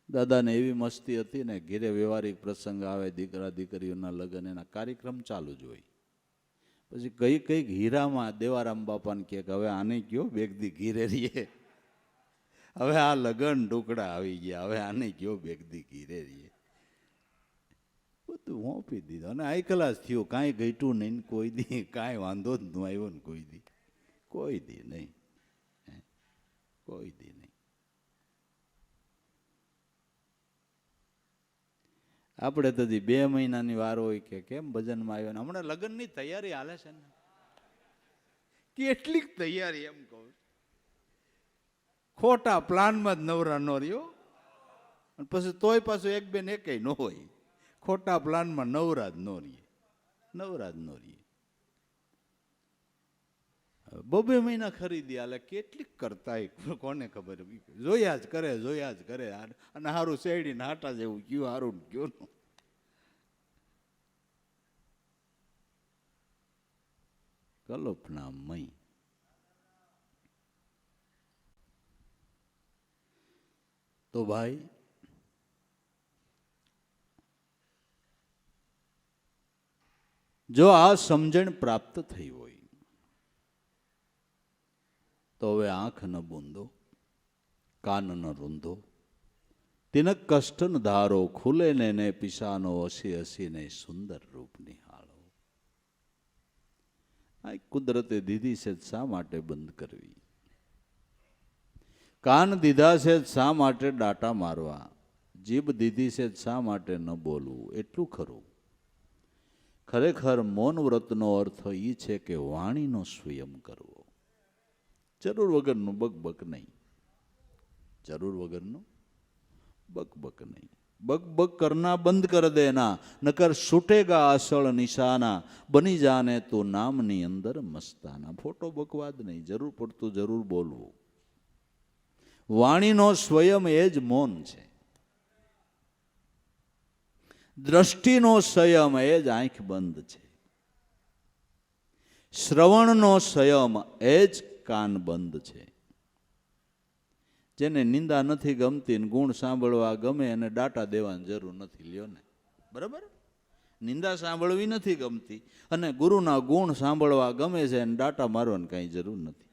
દાદાને એવી મસ્તી હતી ને, ઘેરે વ્યવહારિક પ્રસંગ આવે, દીકરા દીકરીઓના લગ્ન, એના કાર્યક્રમ ચાલુ જ હોય. પછી કઈક હીરામાં દેવારામ બાપાને કહે કે હવે આને કયો બેગદી ઘીરે રહીએ, હવે આ લગ્ન ટુકડા આવી ગયા, હવે આને કયો બેગદી ઘીરે રહીએ. બધું હોંપી દીધું અને આઈ કલાસ થયો. કાંઈ ઘટ્યું નહીં. કોઈ દી કાંઈ વાંધો જ ન આવ્યો ને. કોઈ દી નહીં. કોઈ દી નહીં. આપણે તો 2 મહિનાની વાર હોય કે કેમ ભજનમાં આવ્યો ને હમણાં લગ્નની તૈયારી હાલે છે ને. કેટલીક તૈયારી એમ કહું. ખોટા પ્લાનમાં જ નવરા ન રહ્યો. પછી તોય પાછું એક બેન એકેય ન હોય. ખોટા પ્લાનમાં નવરા જ ન રહીએ. નવરા જ ન રહીએ. 2 મહિના ખરીદી હાલે. કેટલીક કરતા કોને ખબર. જોયા જ કરે. અને સારું શેરડીને હાટા જેવું કયું સારું કયું નું. કલ્પનામય. તો ભાઈ જો આ સમજણ પ્રાપ્ત થઈ હોય તો હવે આંખ ન બૂંદો, કાન ન રૂંધો, તિનક કષ્ટ ન ધારો, ખુલે ને પિસાનો હસી હસીને સુંદર રૂપ નિહાળો. આ કુદરતે દીધી છે શા માટે બંધ કરવી? કાન દીધા છે શા માટે ડાટા મારવા? જીભ દીધી છે શા માટે ન બોલવું? એટલું ખરું. ખરેખર મૌન વ્રતનો અર્થ એ છે કે વાણીનો સ્વયં કરવો. જરૂર વગરનું બકબક નહીં. જરૂર વગરનું બકબક નહીં. બકબક કરના બંધ કર દેના, નકર છૂટેગા અસળ નિશાના, બની જાને તો નામની અંદર મસ્તાના. ફોટો બકવાદ નહીં. જરૂર પડતું જરૂર બોલવું. વાણીનો સ્વયં એ જ મૌન છે. દ્રષ્ટિનો સંયમ એ જ આંખ બંધ છે. શ્રવણનો સંયમ એ જ કાન બંધ છે. જેને નિંદા નથી ગમતી ને ગુણ સાંભળવા ગમે અને ડાટા દેવાની જરૂર નથી. લ્યો ને, બરાબર? નિંદા સાંભળવી નથી ગમતી અને ગુરુના ગુણ સાંભળવા ગમે છે અને ડાટા મારવાની કાંઈ જરૂર નથી.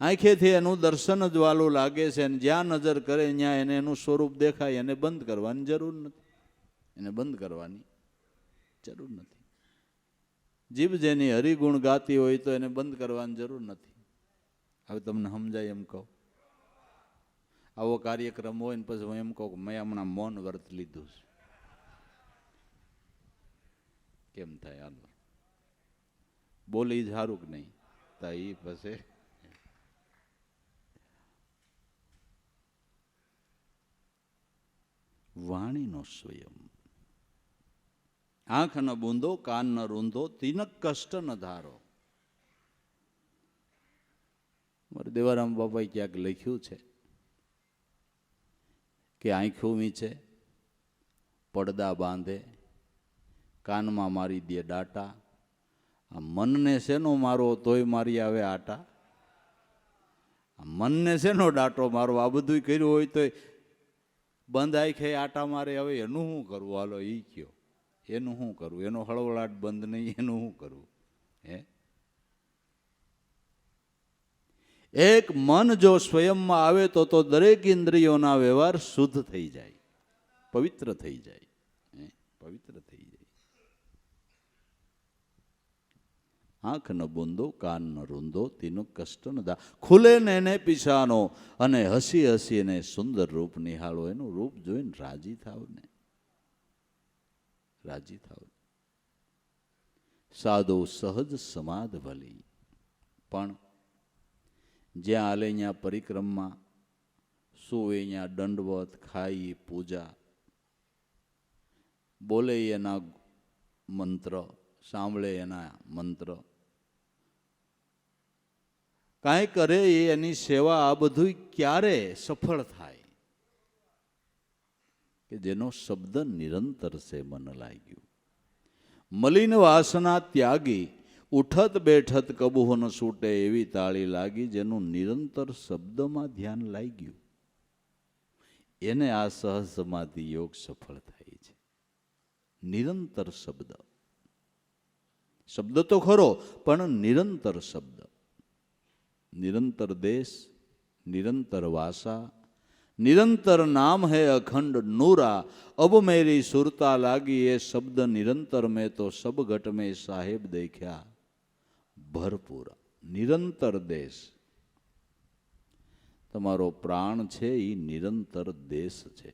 આંખેથી એનું દર્શન જ વાલું લાગે છે અને જ્યાં નજર કરે ત્યાં એને એનું સ્વરૂપ દેખાય. એને બંધ કરવાની જરૂર નથી. એને બંધ કરવાની જરૂર નથી. જીભ જેની હરિગુણ ગાતી હોય તો એને બંધ કરવાની જરૂર નથી. હવે તમને સમજાય એમ કહું. આવો કાર્યક્રમ હોય ને પછી હું એમ કહું કે મેં હમણાં મૌન વ્રત લીધું છે. કેમ થાય? હાલો, બોલી જ સારું કે નહીં? તા એ પછી વાણીનો સ્વયં. આંખ ન બૂંદો, કાન ન રૂંધો, તિનક કષ્ટ ન ધારો. મારે દેવારામ બાપાએ ક્યાંક લખ્યું છે કે આંખો વીંચે, પડદા બાંધે, કાનમાં મારી દે ડાટા, આ મનને શેનો મારો તોય મારી આવે આટા. આ મનને શેનો ડાટો મારો? આ બધું કર્યું હોય તોય બંધ આંખે આટા મારે. હવે એનું શું કરવું? હાલો એ કયો, એનું શું કરવું? એનો હળવળાટ બંધ નહીં, એનું શું કરવું? હે, એક મન જો સ્વયંમાં આવે તો દરેક ઇન્દ્રિયોના વ્યવહાર શુદ્ધ થઈ જાય, પવિત્ર થઈ જાય. પવિત્ર થઈ જાય. આંખ ન બૂંદો, કાન ન રૂંધો, તેનો કષ્ટ ન દા. ખુલે ને એને પીછાનો અને હસી હસીને સુંદર રૂપ નિહાળો. એનું રૂપ જોઈને રાજી થાવ ને, રાજી થાવ. સાદો સહજ સમાધ ભલી. પણ જ્યાં હાલે ત્યાં પરિક્રમા, સુવે ત્યાં દંડવત, ખાઈ પૂજા, બોલે એના મંત્ર, સાંભળે એના મંત્ર, કાંઈ કરે એની સેવા, આ બધું ક્યારે સફળ થાય? કે જેનો શબ્દ નિરંતર છે મન લાગ્યું. મલિન વાસના ત્યાગી, ઉઠત બેઠત કબૂહ ન છૂટે એવી તાળી લાગી. જેનું નિરંતર શબ્દમાં ધ્યાન લાગ્યું એને આ સહજ સમાધિ યોગ સફળ થાય છે. નિરંતર શબ્દ. શબ્દ તો ખરો પણ નિરંતર શબ્દ. નિરંતર દેશ, નિરંતર વાસા, નિરંતર નામ है अखंड नूरा, अब मेरी सुरता लागी. ये शब्द निरंतर में तो सब घट में साहेब देख्या भरपूरा. નિરંતર દેશ. તમારો પ્રાણ છે એ નિરંતર દેશ છે.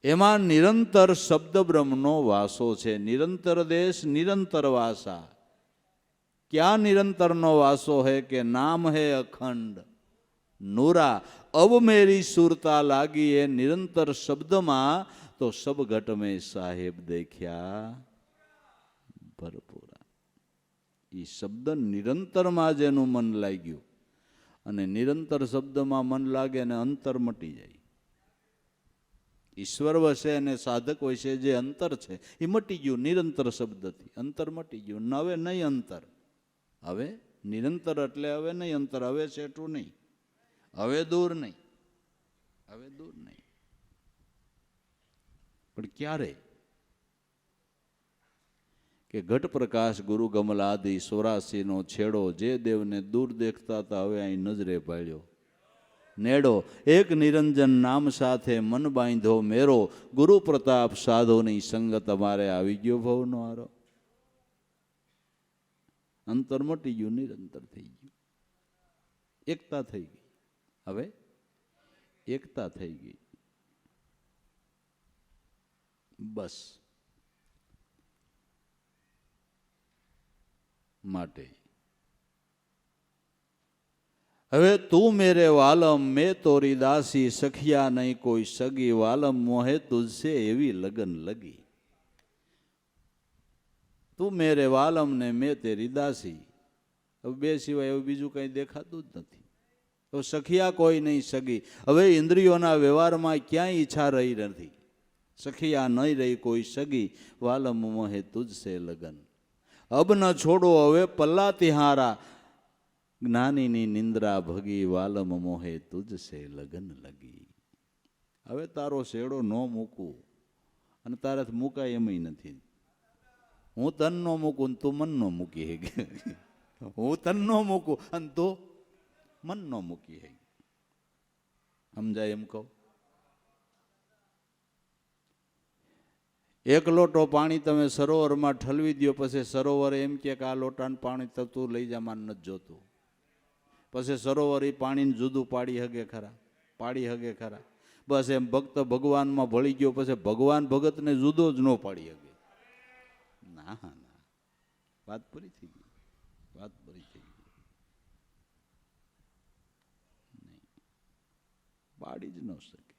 એમાં નિરંતર શબ્દ બ્રહ્મનો વાસો છે. નિરંતર દેશ, નિરંતર વાસા. ક્યાં નિરંતરનો વાસો है કે નામ है અખંડ નૂરા, અબ મેરી સુરતા લાગી. એ નિરંતર શબ્દમાં તો સબ ઘટ મેં સાહેબ દેખ્યા ભરપૂરા. એ શબ્દ નિરંતરમાં જેનું મન લાગ્યું, અને નિરંતર શબ્દમાં મન લાગે ને અંતર મટી જાય. ઈશ્વર વસે અને સાધક વસે જે અંતર છે એ મટી ગયું નિરંતર શબ્દથી. અંતર મટી ગયું. હવે નહીં અંતર, હવે નિરંતર એટલે હવે નહીં અંતર, હવે સેટું નહીં, હવે દૂર નહીં, હવે દૂર નહીં. પણ ક્યારે? કે ઘટ પ્રકાશ ગુરુ ગમલાદિ 84નો છેડો જે દેવને દૂર દેખતા હતા હવે અહીં નજરે પાડ્યો. નેડો એક નિરંજન નામ સાથે મન બાંધો મેરો. ગુરુ પ્રતાપ સાધોની સંગત અમારે આવી ગયો ભવનો હારો. અંતર મટી ગયું, નિરંતર થઈ ગયું. એકતા થઈ ગઈ. હવે એકતા થઈ ગઈ. બસ માટે હવે તું મેરે વાલમ મેં તોરી દાસી, સખિયા નહીં કોઈ સગી, વાલમ મોહે તુજસે એવી લગન લગી. તું મેરે વાલમ ને મેં તેરી દાસી. હવે બે સિવાય એવું બીજું કંઈ દેખાતું જ નથી. તો સખિયા કોઈ નહીં સગી. હવે ઇન્દ્રિયોના વ્યવહારમાં ક્યાંય ઈચ્છા રહી નથી. સખિયા નહીં રહી કોઈ સગી, વાલમ મોહે તુજસે લગન. અબ ન છોડો હવે પલ્લા તિહારા, જ્ઞાનીની નિંદ્રા ભગી, વાલમ મોહે તુજસે લગન લગી. હવે તારો શેડો ન મૂકું, અને તારાથી મુકાય એમય નથી. હું તન નો મૂકું તું મન નો મૂકી હે. હું તન નો મૂકું અને તું મન નો મૂકી હે. સમજાય એમ કહું? એક લોટો પાણી તમે સરોવરમાં ઠલવી દો, પછી સરોવર એમ કે આ લોટાનું પાણી તો તું લઈ જા, માન નથી જોતું. પછી સરોવર એ પાણીને જુદું પાડી હગે ખરા? પાડી હગે ખરા? બસ એમ ભક્ત ભગવાનમાં ભળી ગયો, પછી ભગવાન ભગતને જુદો જ ન પાડી હગે. ના ના, વાત પૂરી થઈ ગઈ. વાત પૂરી થઈ ગઈ. નહીં, પાડી જ ન શકે.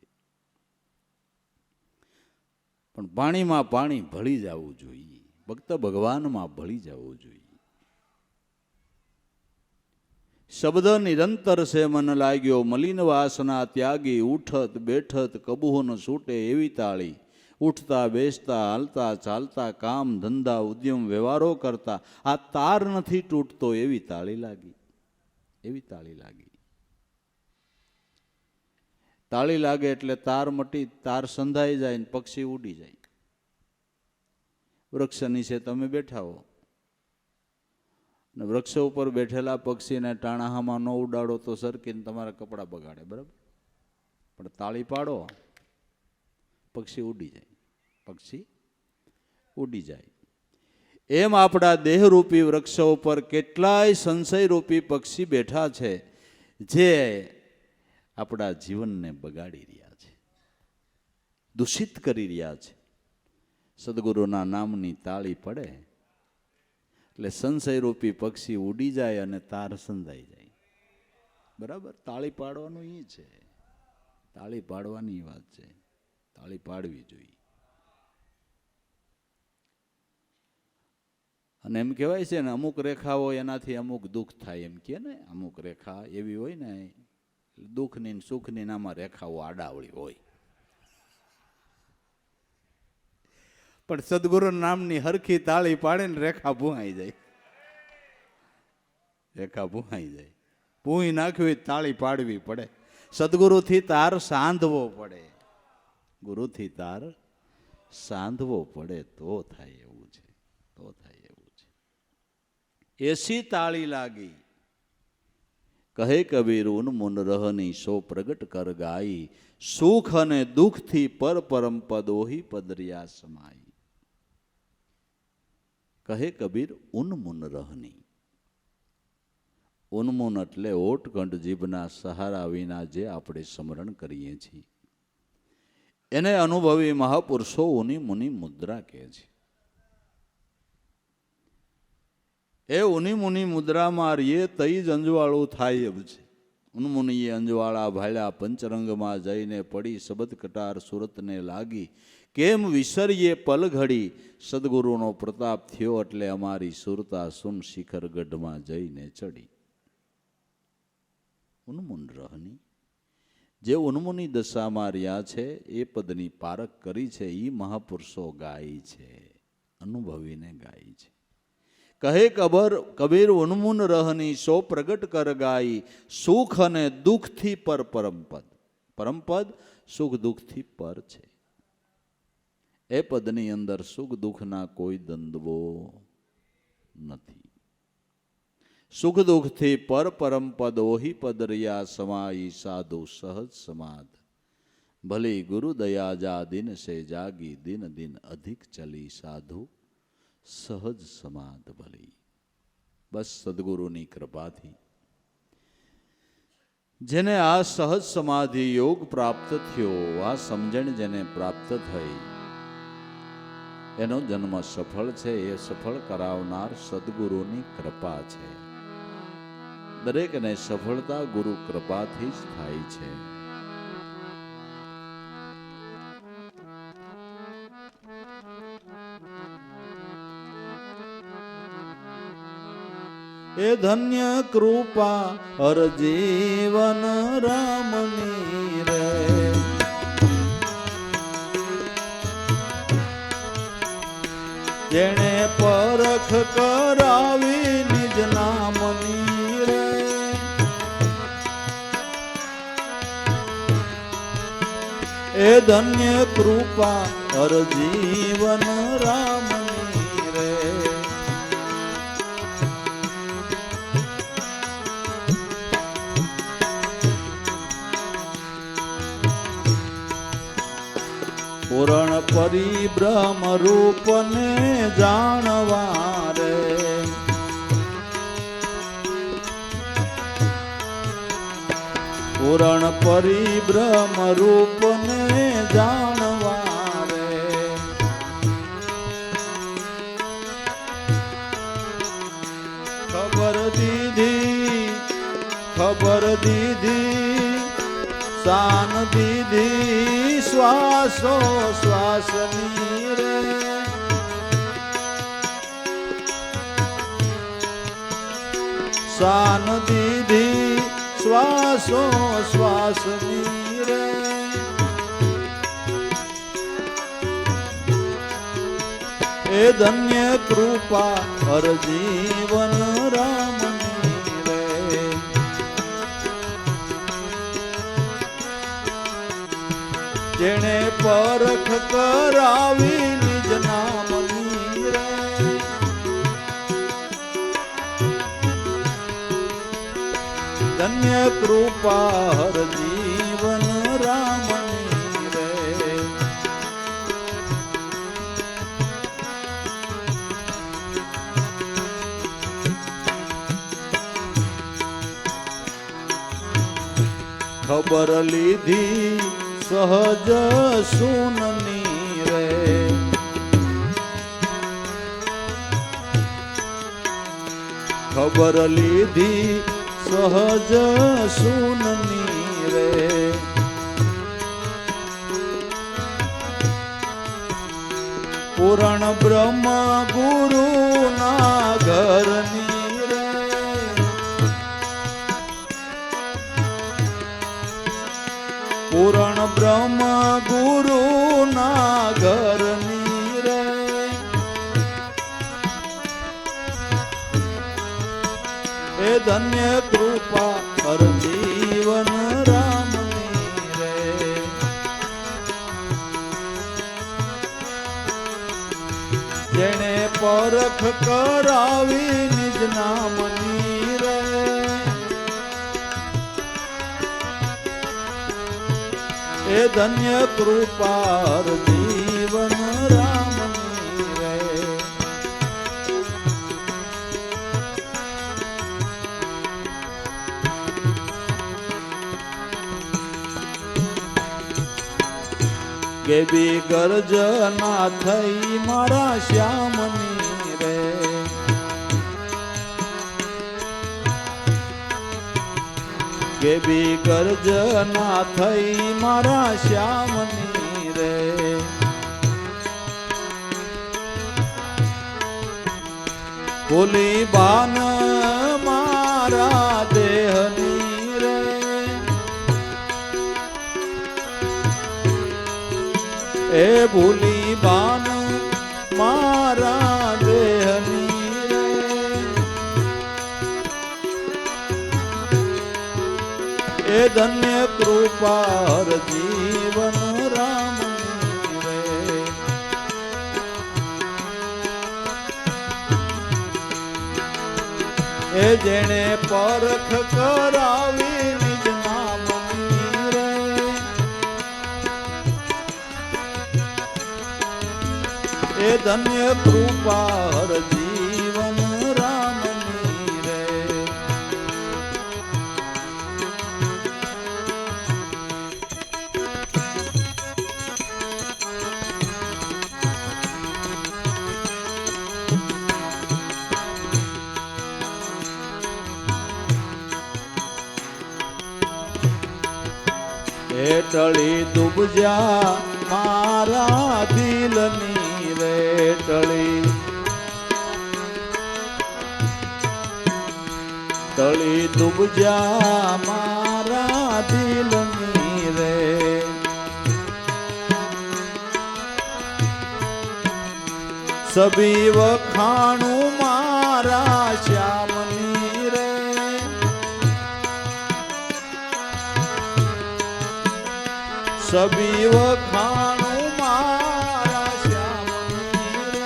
પણ પાણીમાં પાણી ભળી જવું જોઈએ. ભક્ત ભગવાનમાં ભળી જવું જોઈએ. શબ્દ નિરંતર છે મન લાગ્યો, મલિન વાસના ત્યાગી, ઉઠત બેઠત કબૂહ ન છૂટે એવી તાળી. ઉઠતા બેસતા હાલતા ચાલતા કામ ધંધા ઉદ્યમ વ્યવહારો કરતા આ તાર નથી તૂટતો એવી તાળી લાગી. એવી તાળી લાગી. તાળી લાગે એટલે તાર મટી, તાર સંધાઈ જાય ને પક્ષી ઉડી જાય. વૃક્ષ નીચે તમે બેઠા હો ને વૃક્ષ ઉપર બેઠેલા પક્ષીને ટાણાહામાં ન ઉડાડો તો સરકીને તમારા કપડાં બગાડે, બરાબર? પણ તાળી પાડો, પક્ષી ઉડી જાય. પક્ષી ઉડી જાય. એમ આપણા દેહરૂપી વૃક્ષો ઉપર કેટલાય સંશયરૂપી પક્ષી બેઠા છે, જે આપણા જીવનને બગાડી રહ્યા છે, દૂષિત કરી રહ્યા છે. સદગુરુના નામની તાળી પડે એટલે સંશયરૂપી પક્ષી ઉડી જાય અને તાર સંધાઈ જાય. બરાબર? તાળી પાડવાનું એ છે. તાળી પાડવાની વાત છે. તાળી પાડવી જોઈએ. અને એમ કહેવાય છે ને, અમુક રેખાઓ એનાથી અમુક દુઃખ થાય, એમ કે ને, અમુક રેખા એવી હોય ને, દુઃખની ને સુખની નામાં રેખાઓ આડાવળી હોય. પણ સદગુરુ નામની હરખી તાળી પાડે ને રેખા ભૂહાઈ જાય. રેખા ભૂહાઈ જાય. ભૂહી નાખવી તાળી પાડવી પડે. સદગુરુથી તાર સાંધવો પડે. ગુરુથી તાર સાંધવો પડે તો થાય એવું છે. તો થાય એવું છે. એસી તાળી લાગી. કહે કબીર ઉન મુન રહની સો પ્રગટ કર ગાઈ, સુખ અને દુઃખથી પર પરમ પદ ઓહી પદરિયા સમાઈ. કહે કબીર ઉન મુન રહની. ઉન્મુન એટલે ઓટકંઠ જીભના સહારા વિના જે આપણે સ્મરણ કરીએ છીએ એને અનુભવી મહાપુરુષો ઉની મુનિ મુદ્રા કહે છે. એ ઉની મુનિ મુદ્રામાં રીએ તઈ જ અંજવાળું થાય એમ છે. ઉન્મુનિએ અંજવાળા ભાળ્યા, પંચરંગમાં જઈને પડી શબદ કટાર સુરતને લાગી. કેમ વિસરીએ પલ ઘડી, સદગુરુનો પ્રતાપ થયો એટલે અમારી સુરતા સુન શિખર ગઢમાં જઈને ચડી. ઉન્મુન રહની, જે ઉન્મુની દશામાં રહ્યા છે એ પદની પારખ કરી છે એ મહાપુરુષો ગાય છે, અનુભવીને ગાય છે. કહે કબીર ઉન્મુન રહની સો પ્રગટ કર ગાઈ, સુખ અને દુઃખથી પર પરમપદ. પરમપદ સુખ દુઃખથી પર છે. એ પદની અંદર સુખ દુઃખના કોઈ દ્વંદ્વો નથી. સુખ દુઃખથી પર પરમપદ ઓહી પદરિયા સમાઈ, સાધુ સહજ સમાધ ભલી ગુરુ દયા જા દિન સે જાગી, દિન દિન અધિક ચલી સાધુ સહજ સમાધ ભલી. બસ સદગુરુની કૃપાથી જેને આ સહજ સમાધિ યોગ પ્રાપ્ત થયો, આ સમજણ જેને પ્રાપ્ત થઈ, એનો જન્મ સફળ છે. એ સફળ કરાવનાર સદગુરુની કૃપા છે. દરેકને સફળતા ગુરુ કૃપાથી જ થાય છે. એ ધન્ય કૃપા હર જીવન રામની રે. જેણે પરખ કરાવી નિજ નામની રે એ ધન્ય કૃપા હર જીવન રામની રે પૂરણ પરિબ્રહ્મ રૂપને જાણવા રે પૂરણ પરિબ્રહ્મ રૂપને જાણવા રે ખબર દીધી શાન દીધી શ્વાસો શ્વાસની રે શાન દીધી શ્વાસો શ્વાસની રે એ ધન્ય કૃપા હર જીવન રામની રે જેણે પરખ કરાવી નિજ નામની રે ધન્ય કૃપા હર જીવન રામની રે ખબર લીધી સહજ સુનની રે ખબર લીધી સહજ સુનની રે પૂરણ બ્રહ્મ ગુરુ ના ઘરની રે પૂરણ બ્રહ્મ ગુરુ ના ઘરની રે એ ધન્ય કૃપા હર જીવન રામની રે જેણે પરખ કરાવી નિજ નામની રે એ ધન્ય કૃપા હર જીવન રામની રે કેવી ગર્જના થઈ મારા શ્યામની રે કેવી ગર્જના થઈ મારા શ્યામની રે બોલી બાન મારા દેહની રે એ ભૂલી બાન મારા દેહની રે એ ધન્ય કૃપા હર જીવન રામની રે એ જેણે પરખ કરાવી નિજ નામની રે એ ધન્ય કૃપા હર જીવન રામની રે ટળી ડૂબજા મારા દિલની રે ટળી ડૂબજા મારા દિલની રે સબી વખાણું મારા શ્યામની રે, સબી વખાણું મારા શ્યામની રે,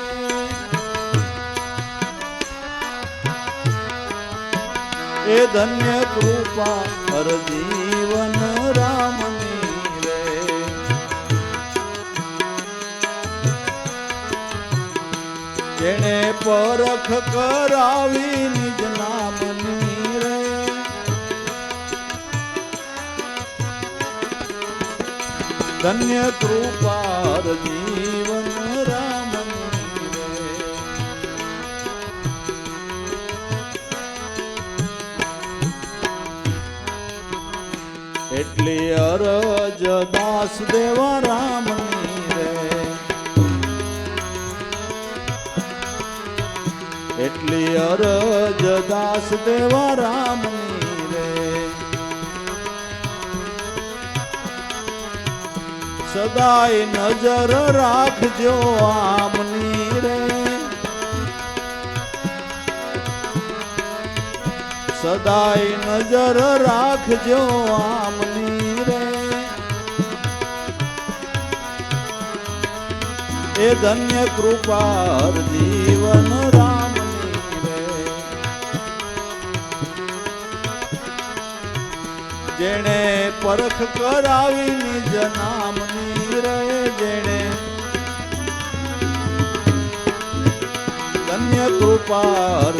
એ ધન્ય કૃપા હર જીવન રામની રે, જેણે પરખ કરાવી નિજ નામની રે, ધન્ય કૃપા જીવન રામની રે, એટલી અરજ દાસ દેવા રામની રે, એટલી અરજ દાસ દેવા રામની રે, સદાય નજર રાખજો આમની રે, સદાય નજર રાખજો આમની રે, એ ધન્ય કૃપા જીવન રામની રે, જેણે પરખ કરાવી નિજ નામની રે, જેણે ધન્ય કૃપા